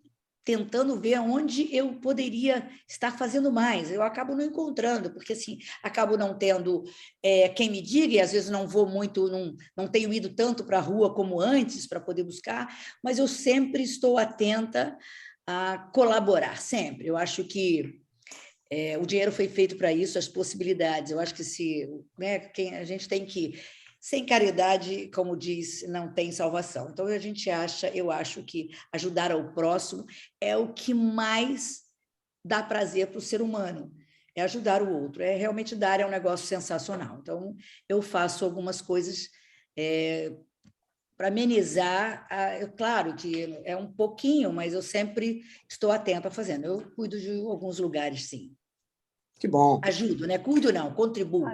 tentando ver onde eu poderia estar fazendo mais. Eu acabo não encontrando, porque assim, acabo não tendo quem me diga, e às vezes não vou muito, não tenho ido tanto para a rua como antes para poder buscar, mas eu sempre estou atenta a colaborar, sempre. Eu acho que o dinheiro foi feito para isso, as possibilidades. Eu acho que a gente tem que sem caridade, como diz, não tem salvação. Então, eu acho que ajudar ao próximo é o que mais dá prazer para o ser humano, é ajudar o outro, é realmente dar, é um negócio sensacional. Então, eu faço algumas coisas para amenizar, claro que é um pouquinho, mas eu sempre estou atenta a fazendo. Eu cuido de alguns lugares, sim. Que bom. Ajudo, né? Cuido não, contribuo.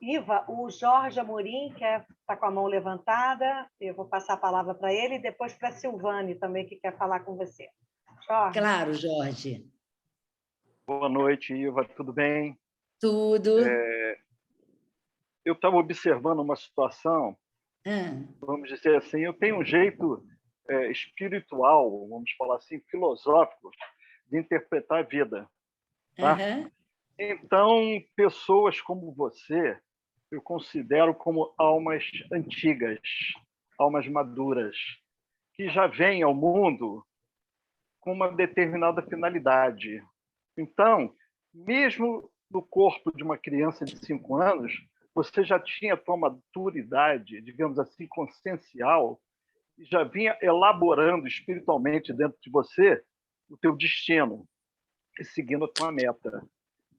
Iva, o Jorge Amorim está com a mão levantada, eu vou passar a palavra para ele, e depois para a Silvane também, que quer falar com você. Jorge. Claro, Jorge. Boa noite, Iva, tudo bem? Tudo. Eu estava observando uma situação, vamos dizer assim, eu tenho um jeito espiritual, vamos falar assim, filosófico, de interpretar a vida. Tá? Então, pessoas como você, eu considero como almas antigas, almas maduras, que já vêm ao mundo com uma determinada finalidade. Então, mesmo no corpo de uma criança de 5 anos, você já tinha a tua maturidade, digamos assim, consciencial, e já vinha elaborando espiritualmente dentro de você o teu destino e seguindo a tua meta.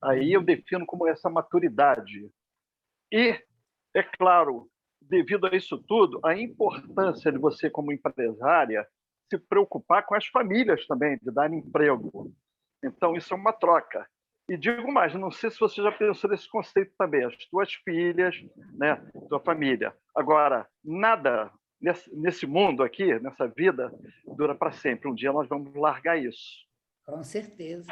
Aí eu defino como essa maturidade. E, é claro, devido a isso tudo, a importância de você, como empresária, se preocupar com as famílias também, de dar emprego. Então, isso é uma troca. E digo mais, não sei se você já pensou nesse conceito também, as tuas filhas, né, tua família. Agora, nada nesse mundo aqui, nessa vida, dura para sempre. Um dia nós vamos largar isso. Com certeza.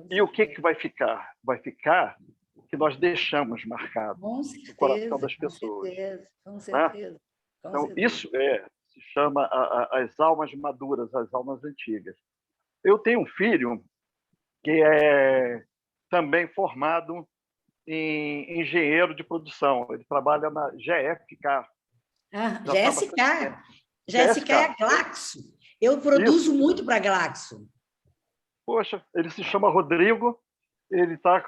E o que vai ficar? Vai ficar o que nós deixamos marcado no coração das pessoas. Com certeza. Né? Então, isso se chama as almas maduras, as almas antigas. Eu tenho um filho que é também formado em engenheiro de produção. Ele trabalha na GFK. GSK é a Glaxo. Eu produzo muito para a Glaxo. Poxa, ele se chama Rodrigo, ele está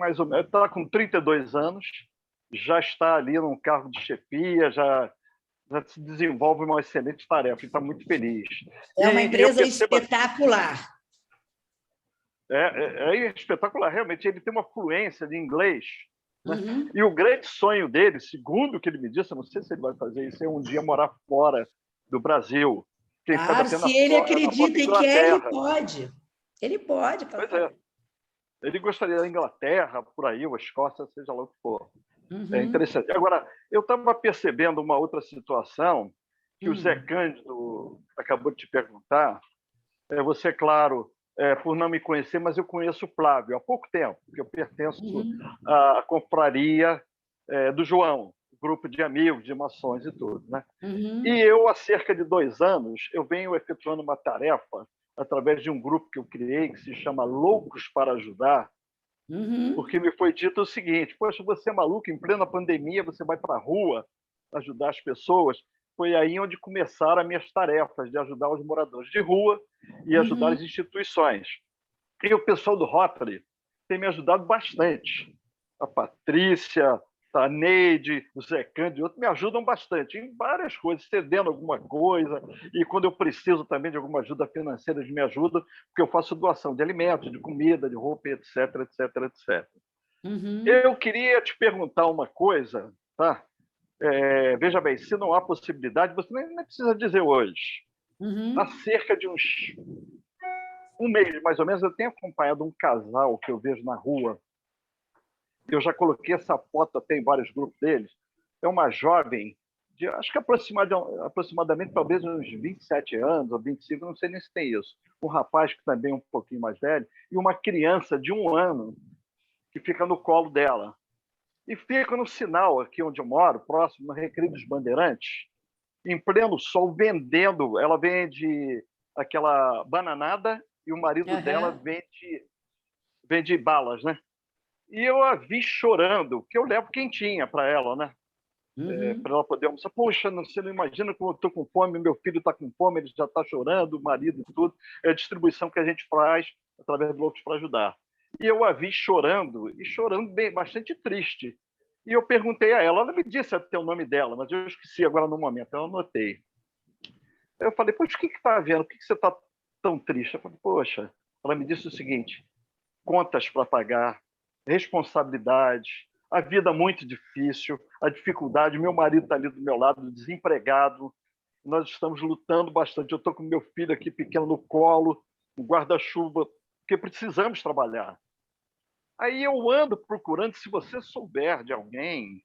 mais ou menos, está com 32 anos, já está ali num cargo de chefia, já se desenvolve uma excelente tarefa, e está muito feliz. É uma empresa espetacular. É espetacular, realmente. Ele tem uma fluência de inglês. Né? E o grande sonho dele, segundo o que ele me disse, eu não sei se ele vai fazer isso, é um dia morar fora do Brasil. Claro, se ele acredita e quer, ele pode. Ele pode. Pois é. Ele gostaria da Inglaterra, por aí, ou a Escócia, seja lá o que for. É interessante. Agora, eu estava percebendo uma outra situação que o Zé Cândido acabou de te perguntar. Você, claro, por não me conhecer, mas eu conheço o Flávio há pouco tempo, porque eu pertenço à confraria do João, grupo de amigos, de maçons e tudo. Né? E eu, há cerca de 2 anos, eu venho efetuando uma tarefa através de um grupo que eu criei, que se chama Loucos para Ajudar, porque me foi dito o seguinte: poxa, você é maluco, em plena pandemia, você vai para a rua ajudar as pessoas. Foi aí onde começaram as minhas tarefas de ajudar os moradores de rua e ajudar as instituições. E o pessoal do Rotary tem me ajudado bastante. A Patrícia, a Neide, o Zé Cândido e outros me ajudam bastante em várias coisas, cedendo alguma coisa, e quando eu preciso também de alguma ajuda financeira, eles me ajudam, porque eu faço doação de alimentos, de comida, de roupa, etc, etc, etc. Eu queria te perguntar uma coisa, tá? Veja bem, se não há possibilidade, você nem precisa dizer hoje. Há cerca de um mês, mais ou menos, eu tenho acompanhado um casal que eu vejo na rua. Eu já coloquei essa foto até em vários grupos deles. É uma jovem, acho que aproximadamente talvez uns 27 anos ou 25, não sei nem se tem isso. Um rapaz que também é um pouquinho mais velho, e uma criança de 1 ano que fica no colo dela. E fica no sinal aqui onde eu moro, próximo, no Recreio dos Bandeirantes, em pleno sol, vendendo. Ela vende aquela bananada e o marido dela vende balas, né? E eu a vi chorando, porque eu levo quentinha para ela, né? Para ela poder almoçar. Poxa, você não imagina como eu estou com fome, meu filho está com fome, ele já está chorando, o marido e tudo. É a distribuição que a gente faz através do Loucos para Ajudar. E eu a vi chorando, e chorando bem, bastante triste. E eu perguntei a ela me disse até o nome dela, mas eu esqueci agora no momento, eu anotei. Eu falei, poxa, o que está havendo? Por que você está tão triste? Eu falei, poxa, ela me disse o seguinte, contas para pagar, responsabilidades, a vida muito difícil, a dificuldade, meu marido está ali do meu lado, desempregado, nós estamos lutando bastante, eu estou com meu filho aqui pequeno no colo, no guarda-chuva, porque precisamos trabalhar. Aí eu ando procurando, se você souber de alguém,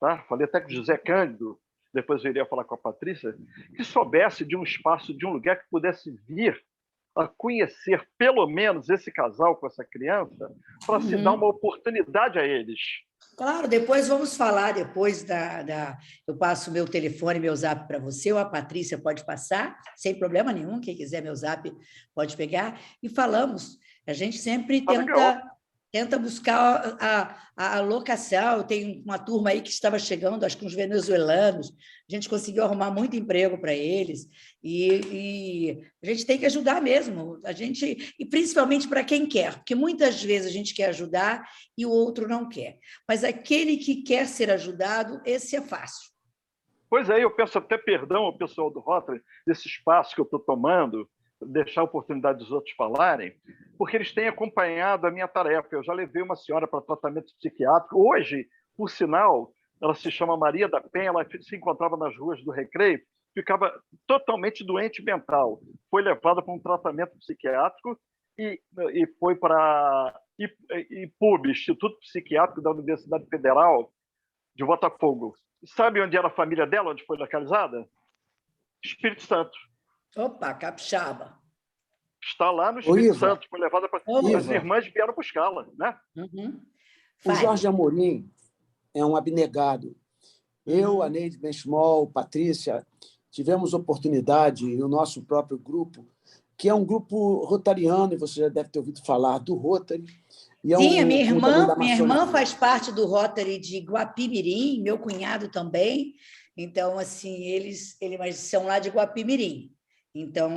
tá? Falei até com o José Cândido, depois eu iria falar com a Patrícia, que soubesse de um espaço, de um lugar que pudesse vir a conhecer pelo menos esse casal com essa criança, para se dar uma oportunidade a eles. Claro, depois vamos falar, depois eu passo meu telefone, meu zap para você, ou a Patrícia pode passar, sem problema nenhum, quem quiser meu zap pode pegar, e falamos. A gente sempre tenta buscar a locação. Tem uma turma aí que estava chegando, acho que uns venezuelanos, a gente conseguiu arrumar muito emprego para eles, e a gente tem que ajudar mesmo, e principalmente para quem quer, porque muitas vezes a gente quer ajudar e o outro não quer, mas aquele que quer ser ajudado, esse é fácil. Pois é, eu peço até perdão ao pessoal do Rotary desse espaço que eu estou tomando, deixar a oportunidade dos outros falarem, porque eles têm acompanhado a minha tarefa. Eu já levei uma senhora para tratamento psiquiátrico. Hoje, por sinal, ela se chama Maria da Penha, ela se encontrava nas ruas do Recreio, ficava totalmente doente mental. Foi levada para um tratamento psiquiátrico e foi para IPUB, Instituto Psiquiátrico da Universidade Federal de Botafogo. Sabe onde era a família dela, onde foi localizada? Espírito Santo. Opa, capixaba. Está lá no Espírito Santo, foi levada para... As irmãs vieram buscá-la, né? O Jorge Amorim é um abnegado. Eu, a Neide Benchimol, Patrícia, tivemos oportunidade, e o nosso próprio grupo, que é um grupo rotariano, e você já deve ter ouvido falar do Rotary. E sim, a minha irmã faz parte do Rotary de Guapimirim, meu cunhado também. Então, assim, eles são lá de Guapimirim. Então,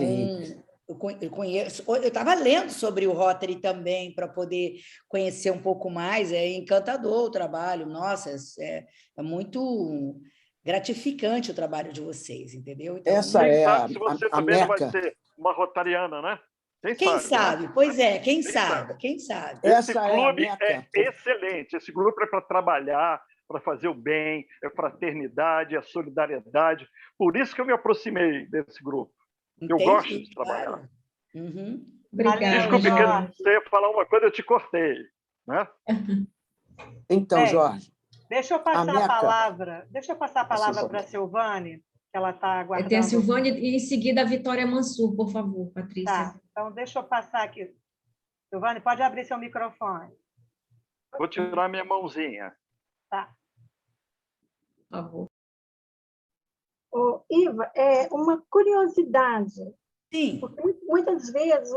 eu conheço. Eu estava lendo sobre o Rotary também, para poder conhecer um pouco mais. É encantador o trabalho. Nossa, é muito gratificante o trabalho de vocês, entendeu? Então, essa é sabe se você também não vai ser uma rotariana, né? Quem sabe? Né? Pois é, quem sabe? Esse clube é excelente. Esse grupo é para trabalhar, para fazer o bem, é fraternidade, é solidariedade. Por isso que eu me aproximei desse grupo. Eu gosto de trabalhar. Obrigada. Desculpe, você ia falar uma coisa, eu te cortei. Né? Então, Jorge. Deixa eu passar a palavra para a Silvane, que ela está aguardando. Tem a Silvane e em seguida a Vitória Mansur, por favor, Patrícia. Tá, então deixa eu passar aqui. Silvane, pode abrir seu microfone. Vou tirar minha mãozinha. Tá. Por favor. Iva, é uma curiosidade. Sim. Porque muitas vezes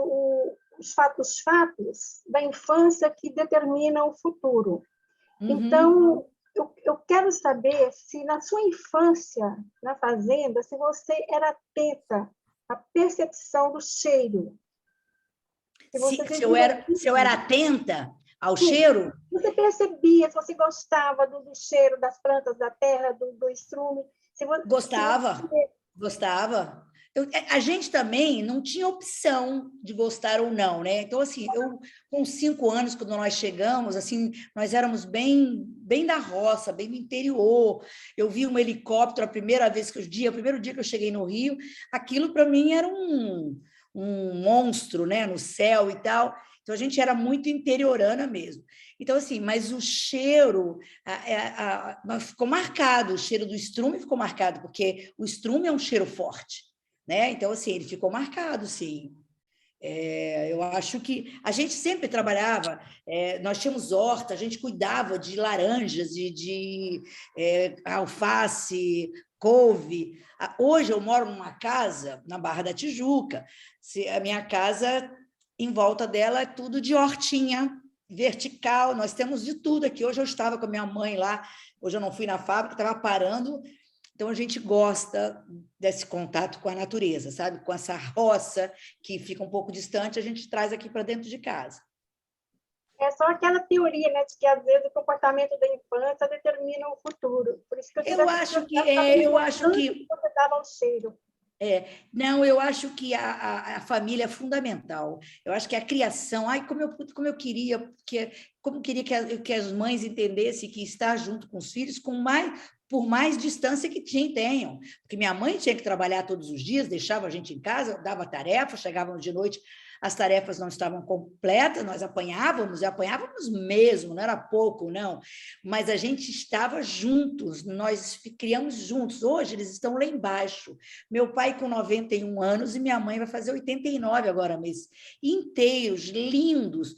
os fatos da infância que determinam o futuro. Então, eu quero saber se na sua infância, na fazenda, se você era atenta à percepção do cheiro. Se eu era atenta ao cheiro? Você percebia, se você gostava do cheiro das plantas da terra, do estrume. Gostava. A gente também não tinha opção de gostar ou não, né? Então, assim, com 5 anos, quando nós chegamos, assim, nós éramos bem da roça, bem do interior. Eu vi um helicóptero o primeiro dia que eu cheguei no Rio, aquilo para mim era um monstro, né? No céu e tal. Então, a gente era muito interiorana mesmo. Então, assim, mas o cheiro ficou marcado, o cheiro do estrume ficou marcado, porque o estrume é um cheiro forte. Né? Então, assim, ele ficou marcado, sim. Eu acho que a gente sempre trabalhava, nós tínhamos horta, a gente cuidava de laranjas, de alface, couve. Hoje eu moro numa casa na Barra da Tijuca, a minha casa, em volta dela, é tudo de hortinha vertical, nós temos de tudo aqui. Hoje eu estava com a minha mãe lá, hoje eu não fui na fábrica, estava parando. Então, a gente gosta desse contato com a natureza, sabe? Com essa roça que fica um pouco distante, a gente traz aqui para dentro de casa. É só aquela teoria, né, de que às vezes o comportamento da infância determina o futuro. Por isso que eu Eu acho que você dava o cheiro. Não, eu acho que a família é fundamental. Eu acho que a criação, ai, como eu queria que as mães entendessem que estar junto com os filhos por mais distância que tenham. Porque minha mãe tinha que trabalhar todos os dias, deixava a gente em casa, dava tarefa, chegávamos de noite, as tarefas não estavam completas, nós apanhávamos, e apanhávamos mesmo, não era pouco, não, mas a gente estava juntos, nós criamos juntos. Hoje eles estão lá embaixo. Meu pai com 91 anos e minha mãe vai fazer 89 agora mês. Inteiros, lindos.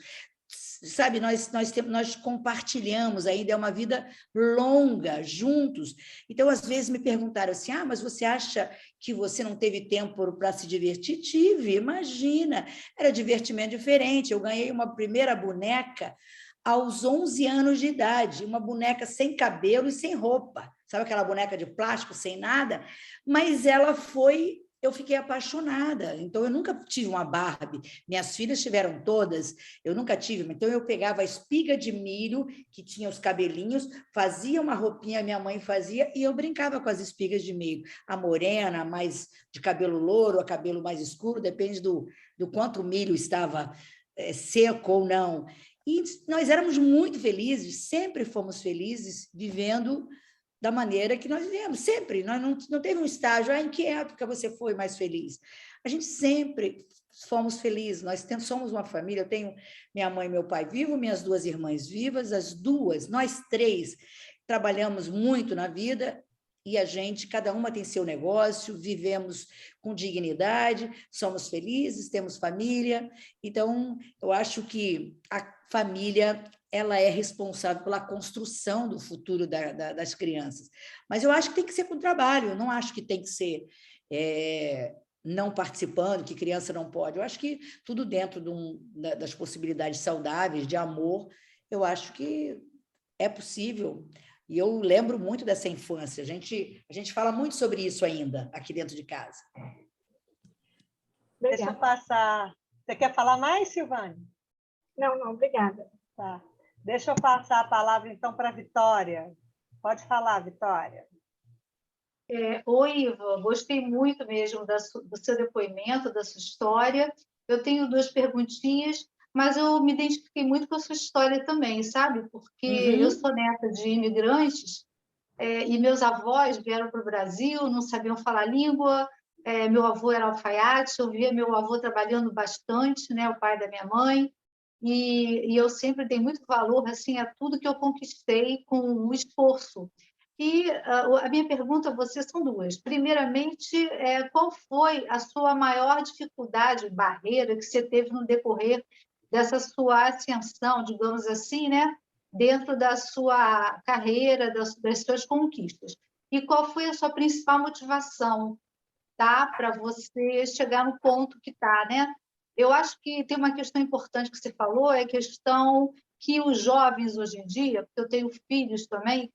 Sabe, nós compartilhamos ainda, é uma vida longa, juntos. Então, às vezes me perguntaram assim, mas você acha que você não teve tempo para se divertir? Tive, imagina, era divertimento diferente. Eu ganhei uma primeira boneca aos 11 anos de idade, uma boneca sem cabelo e sem roupa, sabe aquela boneca de plástico sem nada? Mas eu fiquei apaixonada, então eu nunca tive uma Barbie, minhas filhas tiveram todas, eu nunca tive, então eu pegava a espiga de milho, que tinha os cabelinhos, fazia uma roupinha, minha mãe fazia, e eu brincava com as espigas de milho, a morena, mais de cabelo louro, a cabelo mais escuro, depende do quanto o milho estava seco ou não, e nós éramos muito felizes, sempre fomos felizes, vivendo da maneira que nós vivemos, sempre. Nós não teve um estágio, em que época você foi mais feliz? A gente sempre fomos felizes, nós somos uma família, eu tenho minha mãe e meu pai vivos, minhas duas irmãs vivas, as duas, nós três, trabalhamos muito na vida, e a gente, cada uma tem seu negócio, vivemos com dignidade, somos felizes, temos família, então, eu acho que a família ela é responsável pela construção do futuro das crianças. Mas eu acho que tem que ser com trabalho, eu não acho que tem que ser não participando, que criança não pode. Eu acho que tudo dentro das possibilidades saudáveis, de amor, eu acho que é possível. E eu lembro muito dessa infância. A gente fala muito sobre isso ainda, aqui dentro de casa. Deixa eu passar. Você quer falar mais, Silvane? Não, obrigada. Tá. Deixa eu passar a palavra, então, para a Vitória. Pode falar, Vitória. Oi, Iva. Gostei muito mesmo do seu depoimento, da sua história. Eu tenho 2 perguntinhas, mas eu me identifiquei muito com a sua história também, sabe? Porque eu sou neta de imigrantes e meus avós vieram para o Brasil, não sabiam falar a língua. Meu avô era alfaiate, eu via meu avô trabalhando bastante, né? O pai da minha mãe. E eu sempre dei muito valor assim, a tudo que eu conquistei com o esforço. E a minha pergunta a você são 2. Primeiramente, qual foi a sua maior dificuldade, barreira que você teve no decorrer dessa sua ascensão, digamos assim, né? Dentro da sua carreira, das suas conquistas? E qual foi a sua principal motivação, tá? Para você chegar no ponto que está, né? Eu acho que tem uma questão importante que você falou, é a questão que os jovens hoje em dia, porque eu tenho filhos também,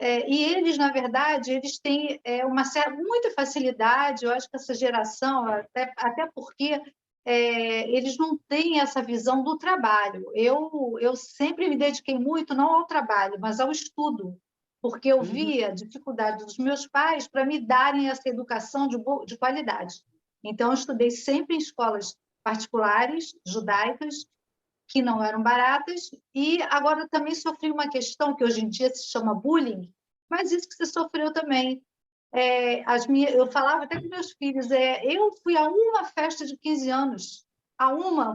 e eles, na verdade, eles têm muita facilidade, eu acho que essa geração, até porque eles não têm essa visão do trabalho. Eu sempre me dediquei muito, não ao trabalho, mas ao estudo, porque eu via a dificuldade dos meus pais para me darem essa educação de qualidade. Então, eu estudei sempre em escolas particulares, judaicas, que não eram baratas, e agora também sofri uma questão que hoje em dia se chama bullying, mas isso que você sofreu também. Eu falava até com meus filhos, eu fui a uma festa de 15 anos,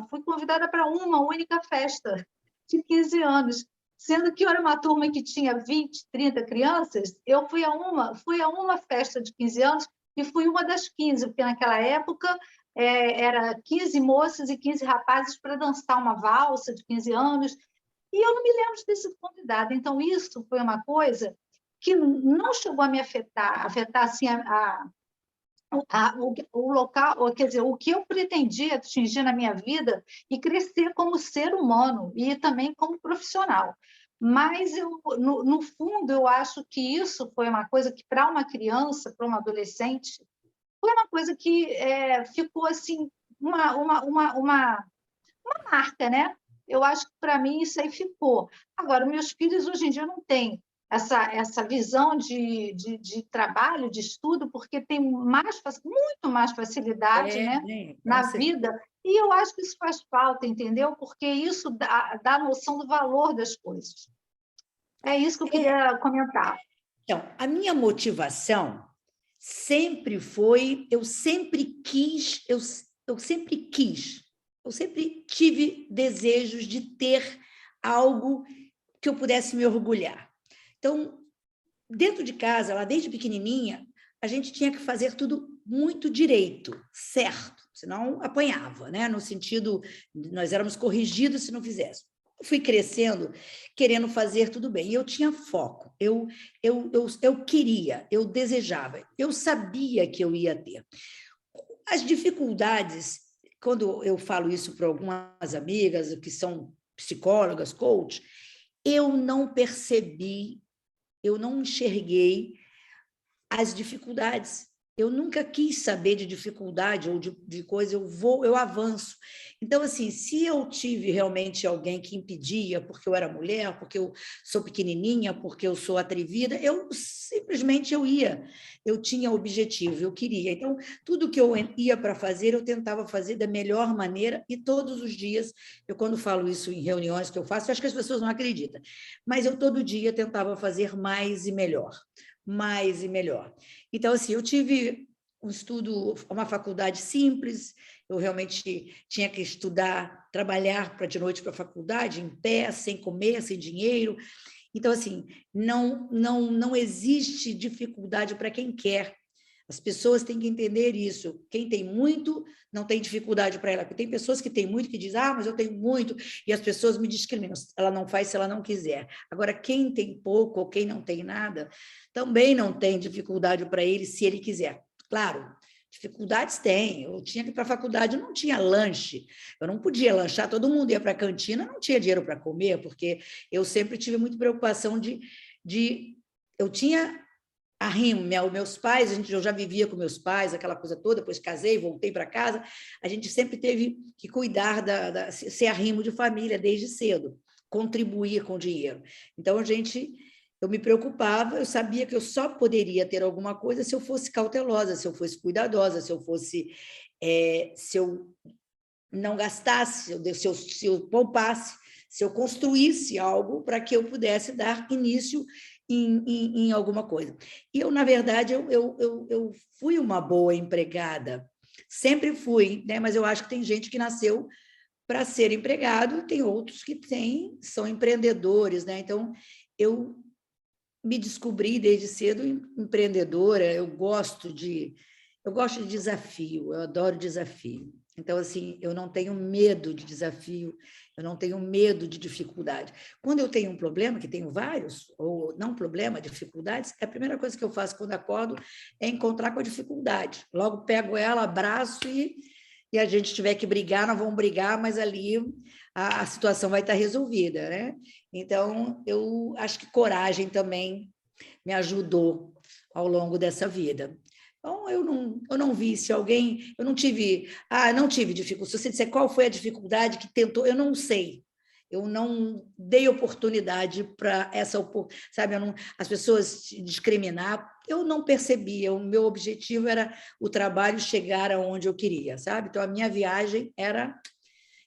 fui convidada para uma única festa de 15 anos, sendo que eu era uma turma que tinha 20, 30 crianças, eu fui a uma festa de 15 anos e fui uma das 15, porque naquela época era 15 moças e 15 rapazes para dançar uma valsa de 15 anos, e eu não me lembro de ter sido convidada. Então, isso foi uma coisa que não chegou a me afetar assim, o local, quer dizer, o que eu pretendia atingir na minha vida e crescer como ser humano e também como profissional. Mas, no fundo, eu acho que isso foi uma coisa que, para uma criança, para uma adolescente, foi uma coisa que ficou assim, uma marca, né? Eu acho que, para mim, isso aí ficou. Agora, meus filhos, hoje em dia, não têm essa visão de trabalho, de estudo, porque tem muito mais facilidade, né, na vida. E eu acho que isso faz falta, entendeu? Porque isso dá noção do valor das coisas. É isso que eu queria comentar. Então, a minha motivação sempre foi, eu sempre tive desejos de ter algo que eu pudesse me orgulhar. Então, dentro de casa, lá desde pequenininha, a gente tinha que fazer tudo muito direito, certo, senão apanhava, né? No sentido, nós éramos corrigidos se não fizesse. Eu fui crescendo, querendo fazer tudo bem, e eu tinha foco, eu queria, eu desejava, eu sabia que eu ia ter. As dificuldades, quando eu falo isso para algumas amigas que são psicólogas, coach, eu não percebi, eu não enxerguei as dificuldades. Eu nunca quis saber de dificuldade ou de coisa, eu avanço. Então, assim, se eu tive realmente alguém que impedia, porque eu era mulher, porque eu sou pequenininha, porque eu sou atrevida, eu simplesmente ia. Eu tinha objetivo, eu queria. Então, tudo que eu ia para fazer, eu tentava fazer da melhor maneira e todos os dias, eu quando falo isso em reuniões que eu faço, eu acho que as pessoas não acreditam, mas eu todo dia tentava fazer mais e melhor. Mais e melhor. Então, assim, eu tive um estudo, uma faculdade simples, eu realmente tinha que estudar, trabalhar para de noite para a faculdade, em pé, sem comer, sem dinheiro. Então, assim, não existe dificuldade para quem quer. As pessoas têm que entender isso. Quem tem muito, não tem dificuldade para ela. Porque tem pessoas que têm muito que dizem, mas eu tenho muito, e as pessoas me discriminam. Ela não faz se ela não quiser. Agora, quem tem pouco ou quem não tem nada, também não tem dificuldade para ele se ele quiser. Claro, dificuldades tem. Eu tinha que ir para a faculdade, não tinha lanche. Eu não podia lanchar, todo mundo ia para a cantina, não tinha dinheiro para comer, porque eu sempre tive muita preocupação eu tinha arrimo, meus pais, eu já vivia com meus pais, aquela coisa toda, depois casei, voltei para casa, a gente sempre teve que cuidar, ser arrimo de família desde cedo, contribuir com dinheiro. Então, eu me preocupava, eu sabia que eu só poderia ter alguma coisa se eu fosse cautelosa, se eu fosse cuidadosa, se eu não gastasse, se eu poupasse, se eu construísse algo para que eu pudesse dar início em alguma coisa. E eu, na verdade, eu fui uma boa empregada, sempre fui, né? Mas eu acho que tem gente que nasceu para ser empregado, e tem outros que são empreendedores, né? Então, eu me descobri desde cedo empreendedora, eu gosto de desafio, eu adoro desafio. Então, assim, eu não tenho medo de desafio, eu não tenho medo de dificuldade. Quando eu tenho um problema, que tenho vários, ou não problema, dificuldades, a primeira coisa que eu faço quando acordo é encontrar com a dificuldade. Logo pego ela, abraço e a gente tiver que brigar, nós vamos brigar, mas ali a situação vai estar resolvida, né? Então, eu acho que coragem também me ajudou ao longo dessa vida. Então, eu não vi se alguém... Eu não tive dificuldade. Se você disser qual foi a dificuldade que tentou, eu não sei. Eu não dei oportunidade para sabe? As pessoas discriminar, eu não percebia. O meu objetivo era o trabalho chegar aonde eu queria, sabe? Então, a minha viagem era...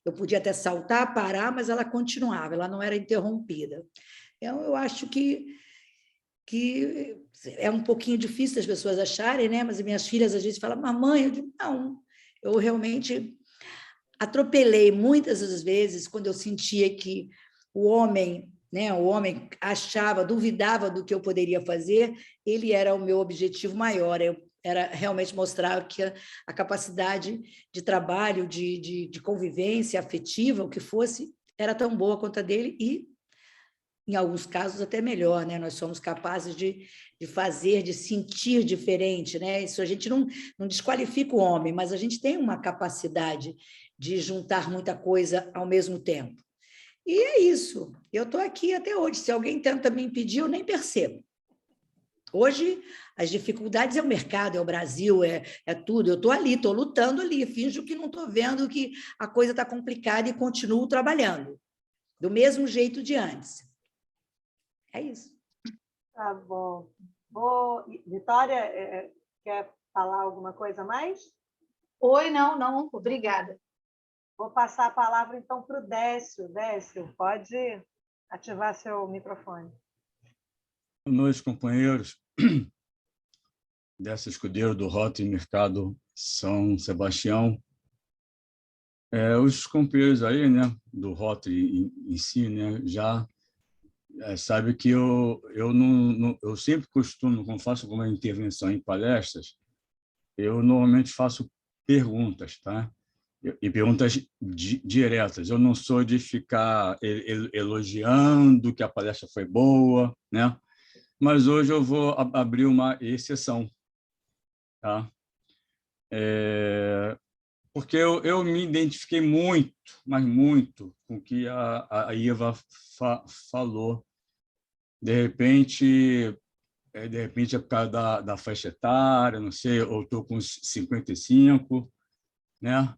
Eu podia até saltar, parar, mas ela continuava, ela não era interrompida. Então, eu acho que é um pouquinho difícil das pessoas acharem, né? Mas minhas filhas às vezes falam, mamãe, eu digo, não, eu realmente atropelei muitas das vezes quando eu sentia que o homem achava, duvidava do que eu poderia fazer, ele era o meu objetivo maior, era realmente mostrar que a capacidade de trabalho, de convivência afetiva, o que fosse, era tão boa quanto a dele e em alguns casos até melhor, né? Nós somos capazes de fazer, de sentir diferente, né? Isso a gente não desqualifica o homem, mas a gente tem uma capacidade de juntar muita coisa ao mesmo tempo. E é isso. Eu estou aqui até hoje. Se alguém tenta me impedir, eu nem percebo. Hoje, as dificuldades é o mercado, é o Brasil, é tudo. Eu estou ali, estou lutando ali, finjo que não estou vendo que a coisa está complicada e continuo trabalhando. do mesmo jeito de antes. É isso. Tá bom. Vitória, quer falar alguma coisa a mais? Oi, não, obrigada. Vou passar a palavra, então, para o Décio. Décio, pode ativar seu microfone. Boa noite, companheiros. Décio Escudeiro, do Rotary Mercado São Sebastião. Os companheiros aí, né, do Rotary em si, né, já sabe que eu sempre costumo, quando faço alguma intervenção em palestras, eu normalmente faço perguntas, tá? E perguntas diretas. Eu não sou de ficar elogiando que a palestra foi boa, né? Mas hoje eu vou abrir uma exceção, tá? Porque eu me identifiquei muito, mas muito, com o que a Iva falou. De repente é por causa da faixa etária, não sei, eu estou com 55, né?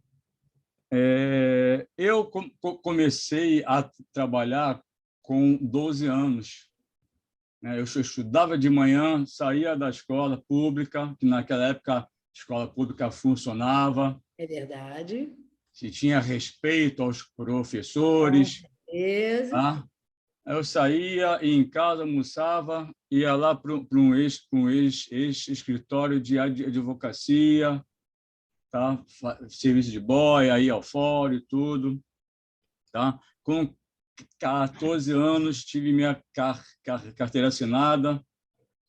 Eu comecei a trabalhar com 12 anos. Né? Eu estudava de manhã, saía da escola pública, que naquela época a escola pública funcionava. É verdade. Se tinha respeito aos professores. Com certeza. Tá? Eu saía e em casa almoçava, ia lá para um ex-escritório de advocacia, tá? Serviço de boia, ia ao fórum e tudo. Tá? Com 14 anos, tive minha carteira assinada.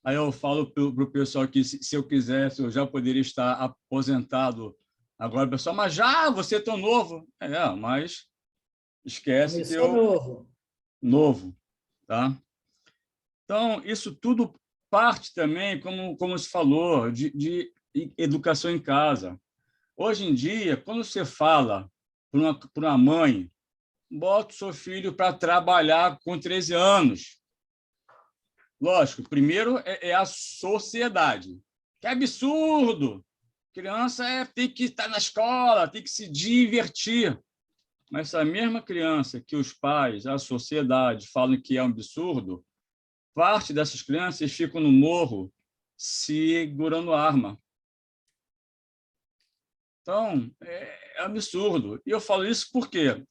Aí eu falo para o pessoal que, se eu quisesse, eu já poderia estar aposentado. Agora, pessoal, mas já, você é tão novo. Mas esquece que eu... Novo. Tá? Então, isso tudo parte também, como se falou, de educação em casa. Hoje em dia, quando você fala para uma mãe, bota o seu filho para trabalhar com 13 anos. Lógico, primeiro é a sociedade. Que absurdo! Criança tem que estar na escola, tem que se divertir. Mas essa mesma criança que os pais, a sociedade, falam que é um absurdo, parte dessas crianças ficam no morro segurando arma. Então, é absurdo. E eu falo isso porque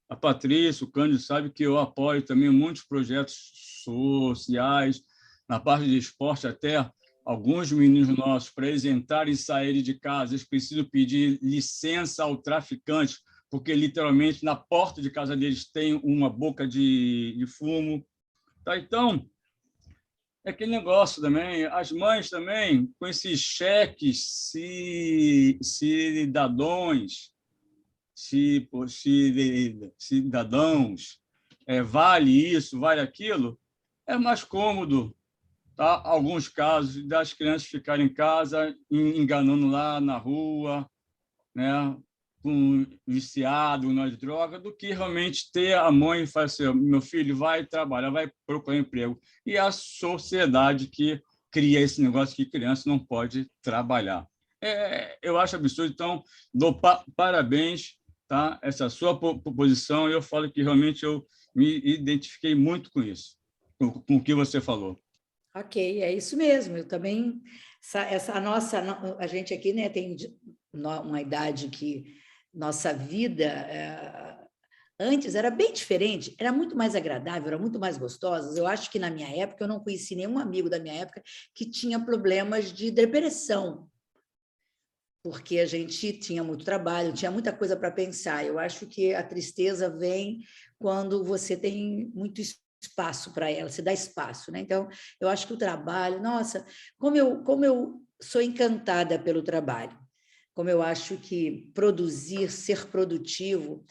a Patrícia, o Cândido, sabe que eu apoio também muitos projetos sociais, na parte de esporte até. Alguns meninos nossos, para eles entrarem e saírem de casa, eles precisam pedir licença ao traficante, porque, literalmente, na porta de casa deles tem uma boca de fumo. Tá? Então, é aquele negócio também. As mães também, com esses cheques cidadãos, vale isso, vale aquilo, é mais cômodo, tá? Alguns casos das crianças ficarem em casa, enganando lá na rua, né? Com viciado nas drogas, do que realmente ter a mãe e falar assim, meu filho vai trabalhar, vai procurar emprego. E a sociedade que cria esse negócio que criança não pode trabalhar. Eu acho absurdo, então dou parabéns, tá? Essa sua posição, eu falo que realmente eu me identifiquei muito com isso, com o que você falou. Ok, é isso mesmo. Eu também, a gente aqui, né, tem uma idade que nossa vida antes era bem diferente, era muito mais agradável, era muito mais gostosa. Eu acho que na minha época eu não conheci nenhum amigo da minha época que tinha problemas de depressão, porque a gente tinha muito trabalho, tinha muita coisa para pensar. Eu acho que a tristeza vem quando você tem muito espaço para ela, você dá espaço, né? Então, eu acho que o trabalho, nossa, como eu sou encantada pelo trabalho, como eu acho que produzir, ser produtivo,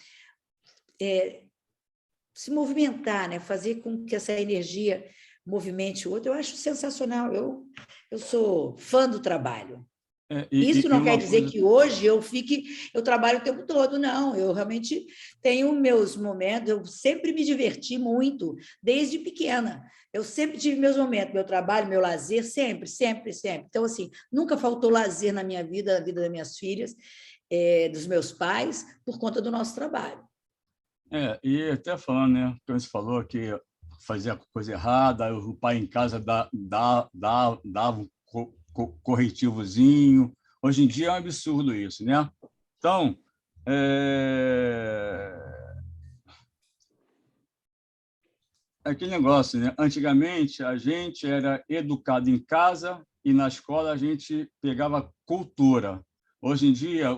se movimentar, né? Fazer com que essa energia movimente o outro, eu acho sensacional. Eu sou fã do trabalho. Isso não quer dizer que hoje eu trabalho o tempo todo, não. Eu realmente tenho meus momentos, eu sempre me diverti muito, desde pequena. Eu sempre tive meus momentos, meu trabalho, meu lazer, sempre, sempre, sempre. Então, assim, nunca faltou lazer na minha vida, na vida das minhas filhas, dos meus pais, por conta do nosso trabalho. E até falando, né, que você falou que fazia coisa errada, o pai em casa dava um corretivozinho. Hoje em dia é um absurdo isso, né? Então, aquele negócio, né? Antigamente, a gente era educado em casa e na escola a gente pegava cultura. Hoje em dia,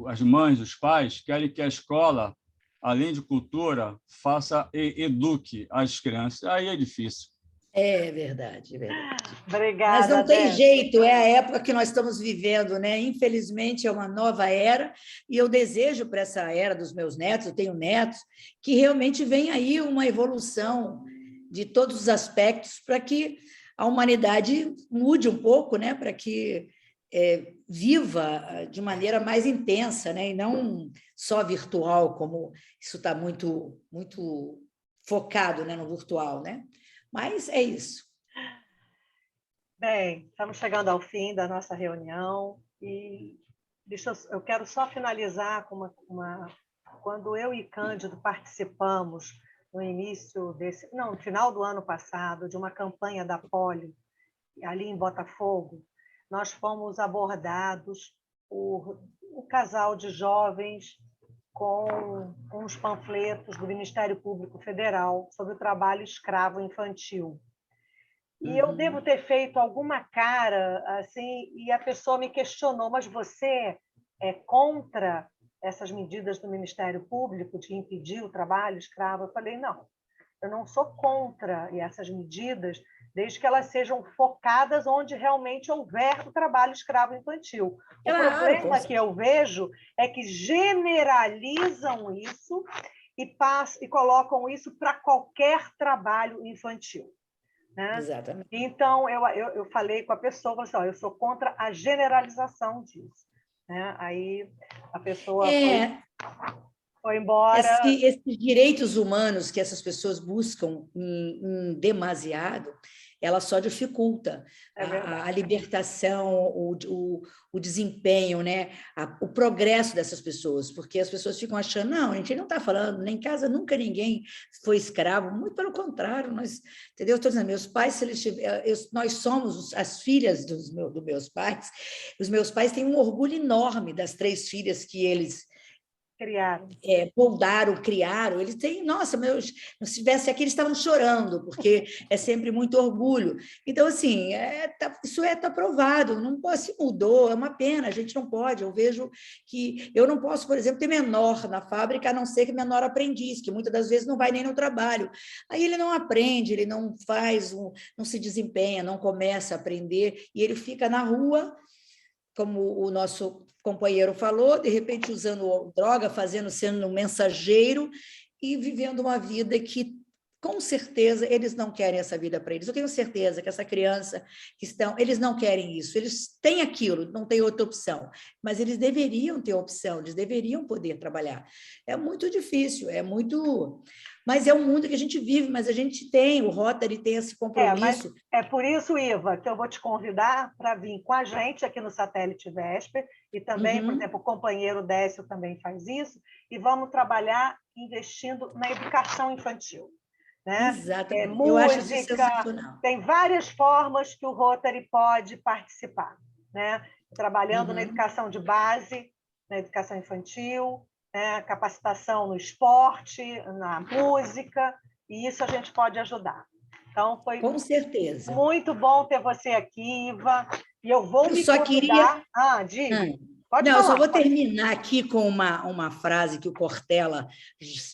as mães, os pais querem que a escola, além de cultura, faça e eduque as crianças. Aí é difícil. É verdade, é verdade. Obrigada, Mas não tem Décio. jeito, é a época que nós estamos vivendo, né? Infelizmente, é uma nova era, e eu desejo para essa era dos meus netos, eu tenho netos, que realmente venha aí uma evolução de todos os aspectos para que a humanidade mude um pouco, né? Para que viva de maneira mais intensa, né? E não só virtual, como isso está muito, muito focado, né, no virtual, né? Mas é isso. Bem, estamos chegando ao fim da nossa reunião e eu quero só finalizar com quando eu e Cândido participamos no início no final do ano passado, de uma campanha da Polio, ali em Botafogo, nós fomos abordados por um casal de jovens com uns panfletos do Ministério Público Federal sobre o trabalho escravo infantil. E eu devo ter feito alguma cara, assim, e a pessoa me questionou, mas você é contra essas medidas do Ministério Público de impedir o trabalho escravo? Eu falei, não, eu não sou contra essas medidas, desde que elas sejam focadas onde realmente houver o trabalho escravo infantil. O problema que eu vejo é que generalizam isso e colocam isso para qualquer trabalho infantil. Né? Exatamente. Então, eu falei com a pessoa, falei assim, eu sou contra a generalização disso. Né? Aí a pessoa foi embora. Esses direitos humanos que essas pessoas buscam em demasiado, ela só dificulta a libertação, o desempenho, né? O progresso dessas pessoas, porque as pessoas ficam achando, não, a gente não está falando, nem em casa nunca ninguém foi escravo, muito pelo contrário, entendeu? Estou dizendo, meus pais, se eles nós somos as filhas dos meus pais, os meus pais têm um orgulho enorme das 3 filhas que eles moldaram, criaram, eles têm, nossa, se estivesse aqui, eles estavam chorando, porque é sempre muito orgulho. Então, assim, isso está provado, não se mudou, é uma pena, a gente não pode, eu vejo que eu não posso, por exemplo, ter menor na fábrica, a não ser que menor aprendiz, que muitas das vezes não vai nem no trabalho. Aí ele não aprende, ele não não se desempenha, não começa a aprender, e ele fica na rua, como o nosso companheiro falou, de repente usando droga, sendo um mensageiro e vivendo uma vida que, com certeza, eles não querem essa vida para eles. Eu tenho certeza que essa criança eles não querem isso, eles têm aquilo, não tem outra opção, mas eles deveriam ter opção, eles deveriam poder trabalhar. É muito difícil, mas é um mundo que a gente vive, mas a gente tem, o Rotary tem esse compromisso. É por isso, Iva, que eu vou te convidar para vir com a gente aqui no Satélite Vesper, e também, por exemplo, o companheiro Décio também faz isso, e vamos trabalhar investindo na educação infantil. Né? Exatamente. Música, eu acho isso sensacional. Tem várias formas que o Rotary pode participar, né? Trabalhando na educação de base, na educação infantil, né? Capacitação no esporte, na música, e isso a gente pode ajudar. Então, foi com certeza. Muito bom ter você aqui, Iva, e eu vou me convidar... Diga. Eu só vou terminar aqui com uma frase que o Cortella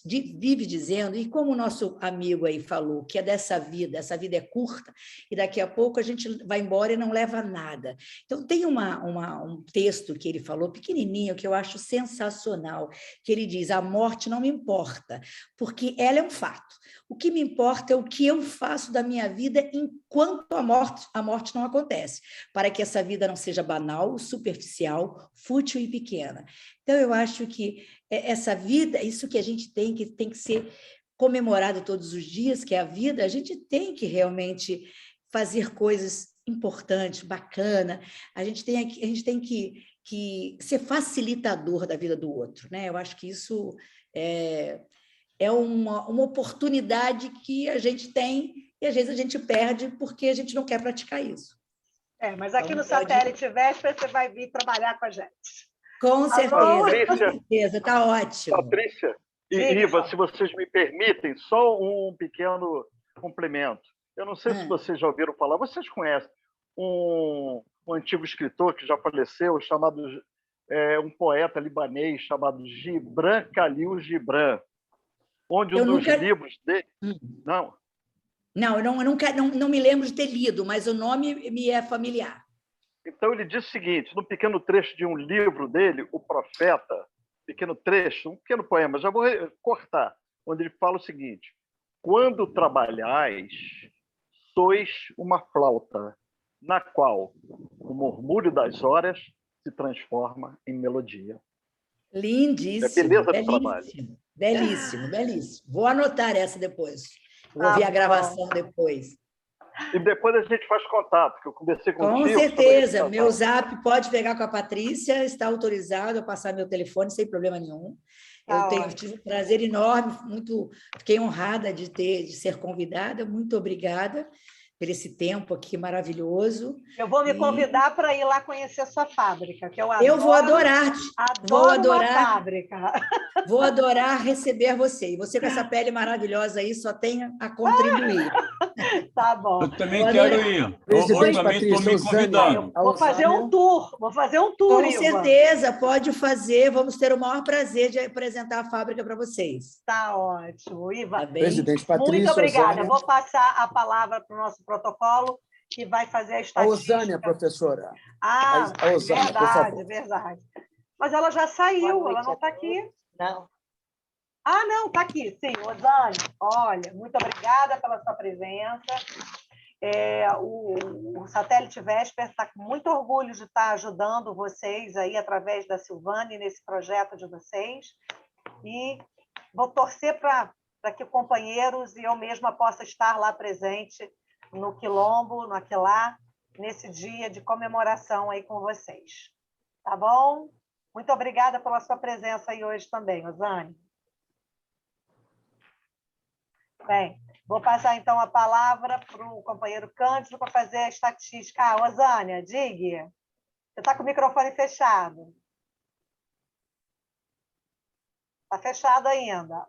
vive dizendo, e como o nosso amigo aí falou, que é essa vida é curta, e daqui a pouco a gente vai embora e não leva nada. Então, tem um texto que ele falou, pequenininho, que eu acho sensacional, que ele diz, a morte não me importa, porque ela é um fato. O que me importa é o que eu faço da minha vida enquanto a morte não acontece, para que essa vida não seja banal, superficial, fútil e pequena. Então, eu acho que essa vida, isso que a gente tem que ser comemorado todos os dias, que é a vida, a gente tem que realmente fazer coisas importantes, bacanas, a gente tem que ser facilitador da vida do outro, né? Eu acho que isso é uma oportunidade que a gente tem e, às vezes, a gente perde porque a gente não quer praticar isso. Mas aqui Então, no Satélite Véspera você vai vir trabalhar com a gente. Com certeza, com Patrícia, certeza, está ótimo. Patrícia e Iva, se vocês me permitem, só um pequeno complemento. Eu não sei se vocês já ouviram falar, vocês conhecem um antigo escritor que já faleceu, chamado um poeta libanês chamado Gibran Khalil Gibran, onde um dos livros dele... Não? Não, eu não me lembro de ter lido, mas o nome me é familiar. Então, ele diz o seguinte, no pequeno trecho de um livro dele, O Profeta, pequeno trecho, um pequeno poema, já vou cortar, onde ele fala o seguinte: quando trabalhais, sois uma flauta, na qual o murmúrio das horas se transforma em melodia. Lindíssimo, É beleza do belíssimo, trabalho. belíssimo, belíssimo. Vou anotar essa depois. Vou ouvir a gravação depois. E depois a gente faz contato, que eu conversei contigo. Com certeza. Meu zap pode pegar com a Patrícia, está autorizado a passar meu telefone sem problema nenhum. Eu tive um prazer enorme, fiquei honrada de ser convidada. Muito obrigada por esse tempo aqui maravilhoso. Eu vou me convidar para ir lá conhecer a sua fábrica, que eu adoro. Eu vou adorar. Vou adorar. Fábrica. Vou adorar receber você. E você com essa pele maravilhosa aí só tem a contribuir. Tá bom. Eu também quero ir. Presidente Eu também estou Patrícia, me convidando. Vou fazer um tour. Com Iva. certeza, pode fazer. Vamos ter o maior prazer de apresentar a fábrica para vocês. Tá ótimo. Iva, Tá bem? Presidente Patrícia, muito obrigada. Osânia. Vou passar a palavra para o nosso protocolo, que vai fazer a estatística. A Osânia, professora. A Osânia, verdade, por favor. verdade. Mas ela já saiu, ela não está aqui. Não. Não, está aqui, sim. Osânia, olha, muito obrigada pela sua presença. O Satélite Véspera está com muito orgulho de estar ajudando vocês aí através da Silvane nesse projeto de vocês. E vou torcer para que companheiros e eu mesma possa estar lá presente no Quilombo, no Aquilá, nesse dia de comemoração aí com vocês. Tá bom? Muito obrigada pela sua presença aí hoje também, Osânia. Bem, vou passar então a palavra para o companheiro Cândido para fazer a estatística. Osânia, diga. Você está com o microfone fechado. Está fechado ainda.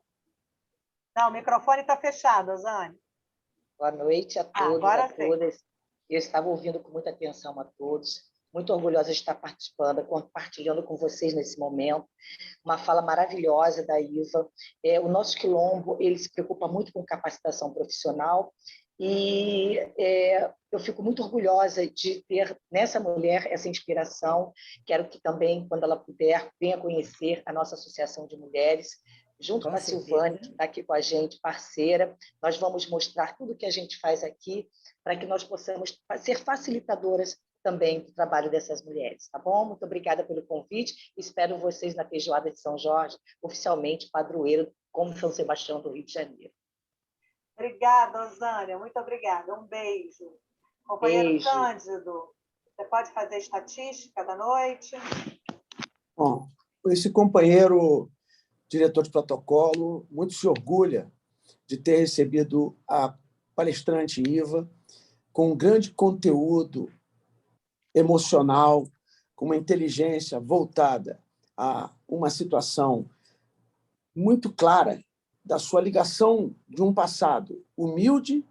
Não, o microfone está fechado, Osânia. Boa noite a todos, agora a todas. Eu estava ouvindo com muita atenção a todos. Muito orgulhosa de estar participando, compartilhando com vocês nesse momento. Uma fala maravilhosa da Iva. O nosso Quilombo, ele se preocupa muito com capacitação profissional e eu fico muito orgulhosa de ter nessa mulher essa inspiração. Quero que também, quando ela puder, venha conhecer a nossa Associação de Mulheres, junto com a Silvane, que está aqui com a gente, parceira. Nós vamos mostrar tudo o que a gente faz aqui para que nós possamos ser facilitadoras também do trabalho dessas mulheres, tá bom? Muito obrigada pelo convite. Espero vocês na Feijoada de São Jorge, oficialmente padroeiro, como São Sebastião do Rio de Janeiro. Obrigada, Osânia. Muito obrigada. Um beijo. Companheiro Beijo. Cândido, você pode fazer a estatística da noite? Bom, esse companheiro diretor de protocolo muito se orgulha de ter recebido a palestrante Iva com um grande conteúdo emocional, com uma inteligência voltada a uma situação muito clara da sua ligação de um passado humilde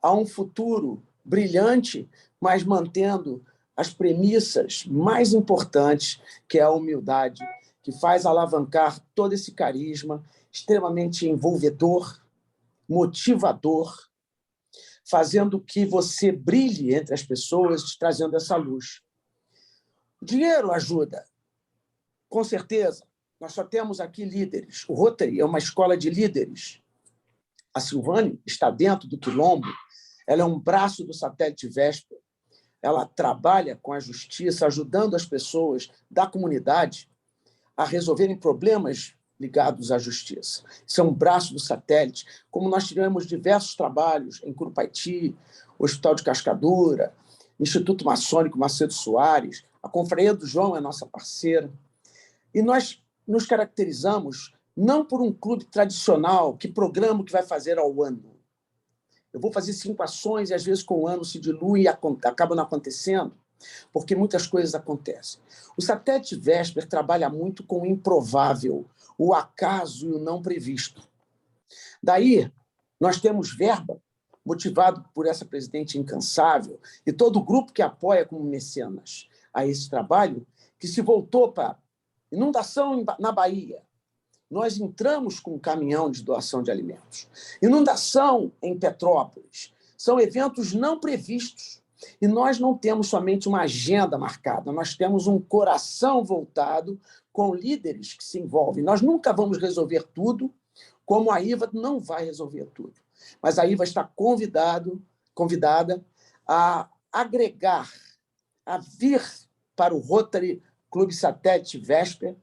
a um futuro brilhante, mas mantendo as premissas mais importantes, que é a humildade, que faz alavancar todo esse carisma extremamente envolvedor, motivador, fazendo que você brilhe entre as pessoas, trazendo essa luz. O dinheiro ajuda, com certeza. Nós só temos aqui líderes. O Rotary é uma escola de líderes. A Silvane está dentro do Quilombo, ela é um braço do Satélite Véspera, ela trabalha com a justiça, ajudando as pessoas da comunidade a resolverem problemas ligados à justiça. Isso é um braço do Satélite, como nós tivemos diversos trabalhos em Curupaiti, Hospital de Cascadura, Instituto Maçônico Macedo Soares, a Confraria do João é nossa parceira, e nós nos caracterizamos não por um clube tradicional, que programa que vai fazer ao ano. Eu vou fazer 5 ações e, às vezes, com o ano se dilui e acaba não acontecendo, porque muitas coisas acontecem. O Satélite Vesper trabalha muito com o improvável, o acaso e o não previsto. Daí, nós temos verba, motivado por essa presidente incansável e todo o grupo que apoia como mecenas a esse trabalho, que se voltou para inundação na Bahia. Nós entramos com um caminhão de doação de alimentos. Inundação em Petrópolis. São eventos não previstos. E nós não temos somente uma agenda marcada, nós temos um coração voltado com líderes que se envolvem. Nós nunca vamos resolver tudo, como a IVA não vai resolver tudo. Mas a IVA está convidada a agregar, a vir para o Rotary Clube Satélite Vesper,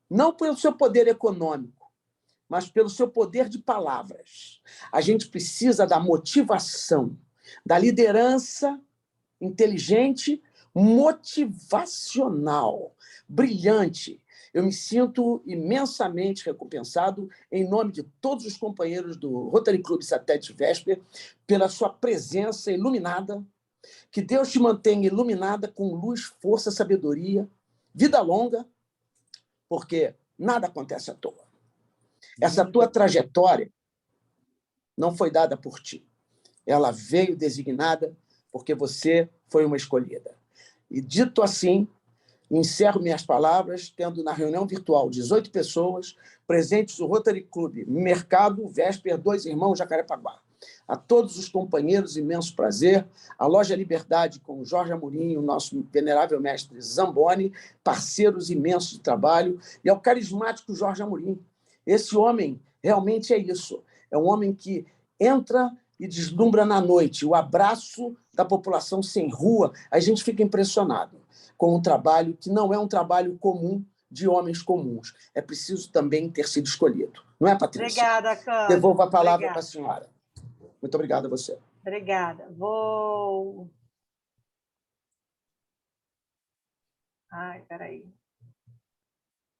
não pelo seu poder econômico, mas pelo seu poder de palavras. A gente precisa da motivação, da liderança inteligente, motivacional, brilhante. Eu me sinto imensamente recompensado, em nome de todos os companheiros do Rotary Clube Satélite Vesper, pela sua presença iluminada. Que Deus te mantenha iluminada com luz, força, sabedoria, vida longa, porque nada acontece à toa. Essa tua trajetória não foi dada por ti. Ela veio designada porque você foi uma escolhida. E, dito assim, encerro minhas palavras, tendo na reunião virtual 18 pessoas presentes no Rotary Clube Mercado Vesper, 2 Irmãos, Jacarepaguá. A todos os companheiros, imenso prazer. A Loja Liberdade, com o Jorge Amorim, o nosso venerável mestre Zamboni, parceiros imensos de trabalho, e ao carismático Jorge Amorim. Esse homem realmente é isso. É um homem que entra e deslumbra na noite. O abraço da população sem rua, a gente fica impressionado com um trabalho que não é um trabalho comum de homens comuns. É preciso também ter sido escolhido. Não é, Patrícia? Obrigada, Cândido. Devolvo a palavra para a senhora. Muito obrigado a você. Obrigada. Ai, peraí.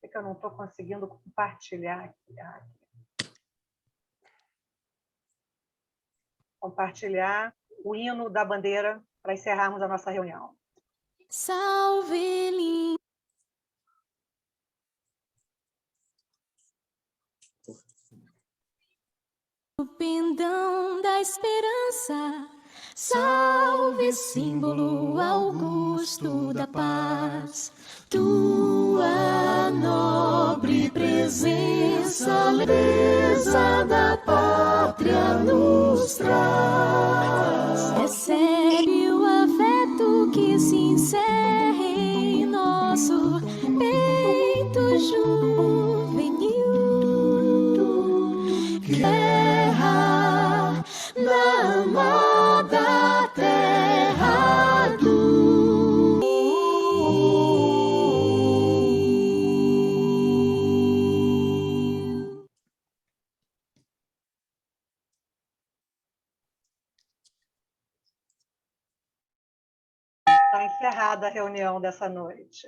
É que eu não estou conseguindo compartilhar aqui. Compartilhar o hino da bandeira para encerrarmos a nossa reunião. Salve, lindo. O pendão da esperança, salve, símbolo augusto da paz. Tua nobre presença, leveza da pátria nos traz. Recebe o afeto que se encerra em nosso peito juvenil. Terra da amada terra do Está encerrada a reunião dessa noite.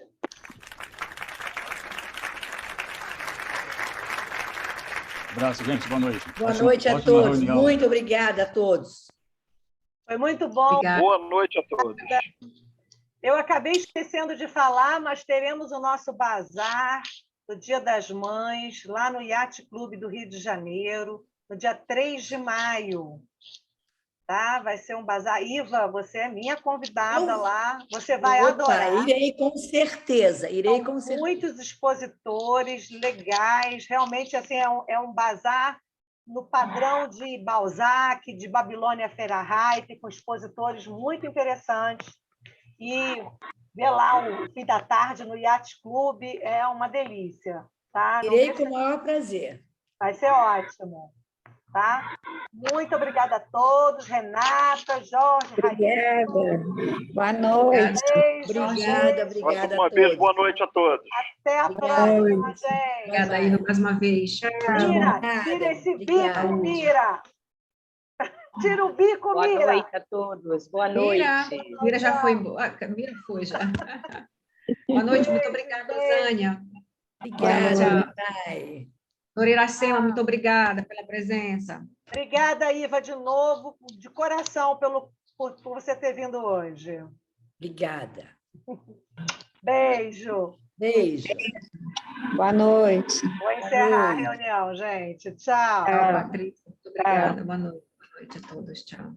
Abraço, gente. Boa noite. Boa noite a todos. Reunião. Muito obrigada a todos. Foi muito bom. Obrigada. Boa noite a todos. Eu acabei esquecendo de falar, mas teremos o nosso bazar do Dia das Mães, lá no Yacht Clube do Rio de Janeiro, no dia 3 de maio. Tá? Vai ser um bazar. Iva, você é minha convidada lá. Você vai adorar. Irei com certeza. Irei com certeza. Muitos expositores legais. Realmente, assim, é um bazar no padrão de Balzac, de Babilônia Fahrenheit, com expositores muito interessantes. E ver lá o fim da tarde no Yacht Clube é uma delícia. Tá? Irei com o maior prazer. Vai ser ótimo. Tá? Muito obrigada a todos. Renata, Jorge, Obrigada. Boa noite. Beijo, Obrigada gente. a Uma vez, todos. boa noite a todos. Até a próxima, gente. Obrigada, Iva, mais uma vez. Tira esse Obrigada. bico, Mira. Tira o bico, Boa Mira. noite a todos. Boa noite. Mira já foi embora. Mira foi já. Boa noite, muito obrigada, Zânia. Obrigada, Thay. Dona Iracema, muito obrigada pela presença. Obrigada, Iva, de novo, de coração, por você ter vindo hoje. Obrigada. Beijo. Beijo. Boa noite. Vou encerrar a reunião, gente. Tchau. Tchau, Patrícia. Muito obrigada. Boa noite a todos. Tchau.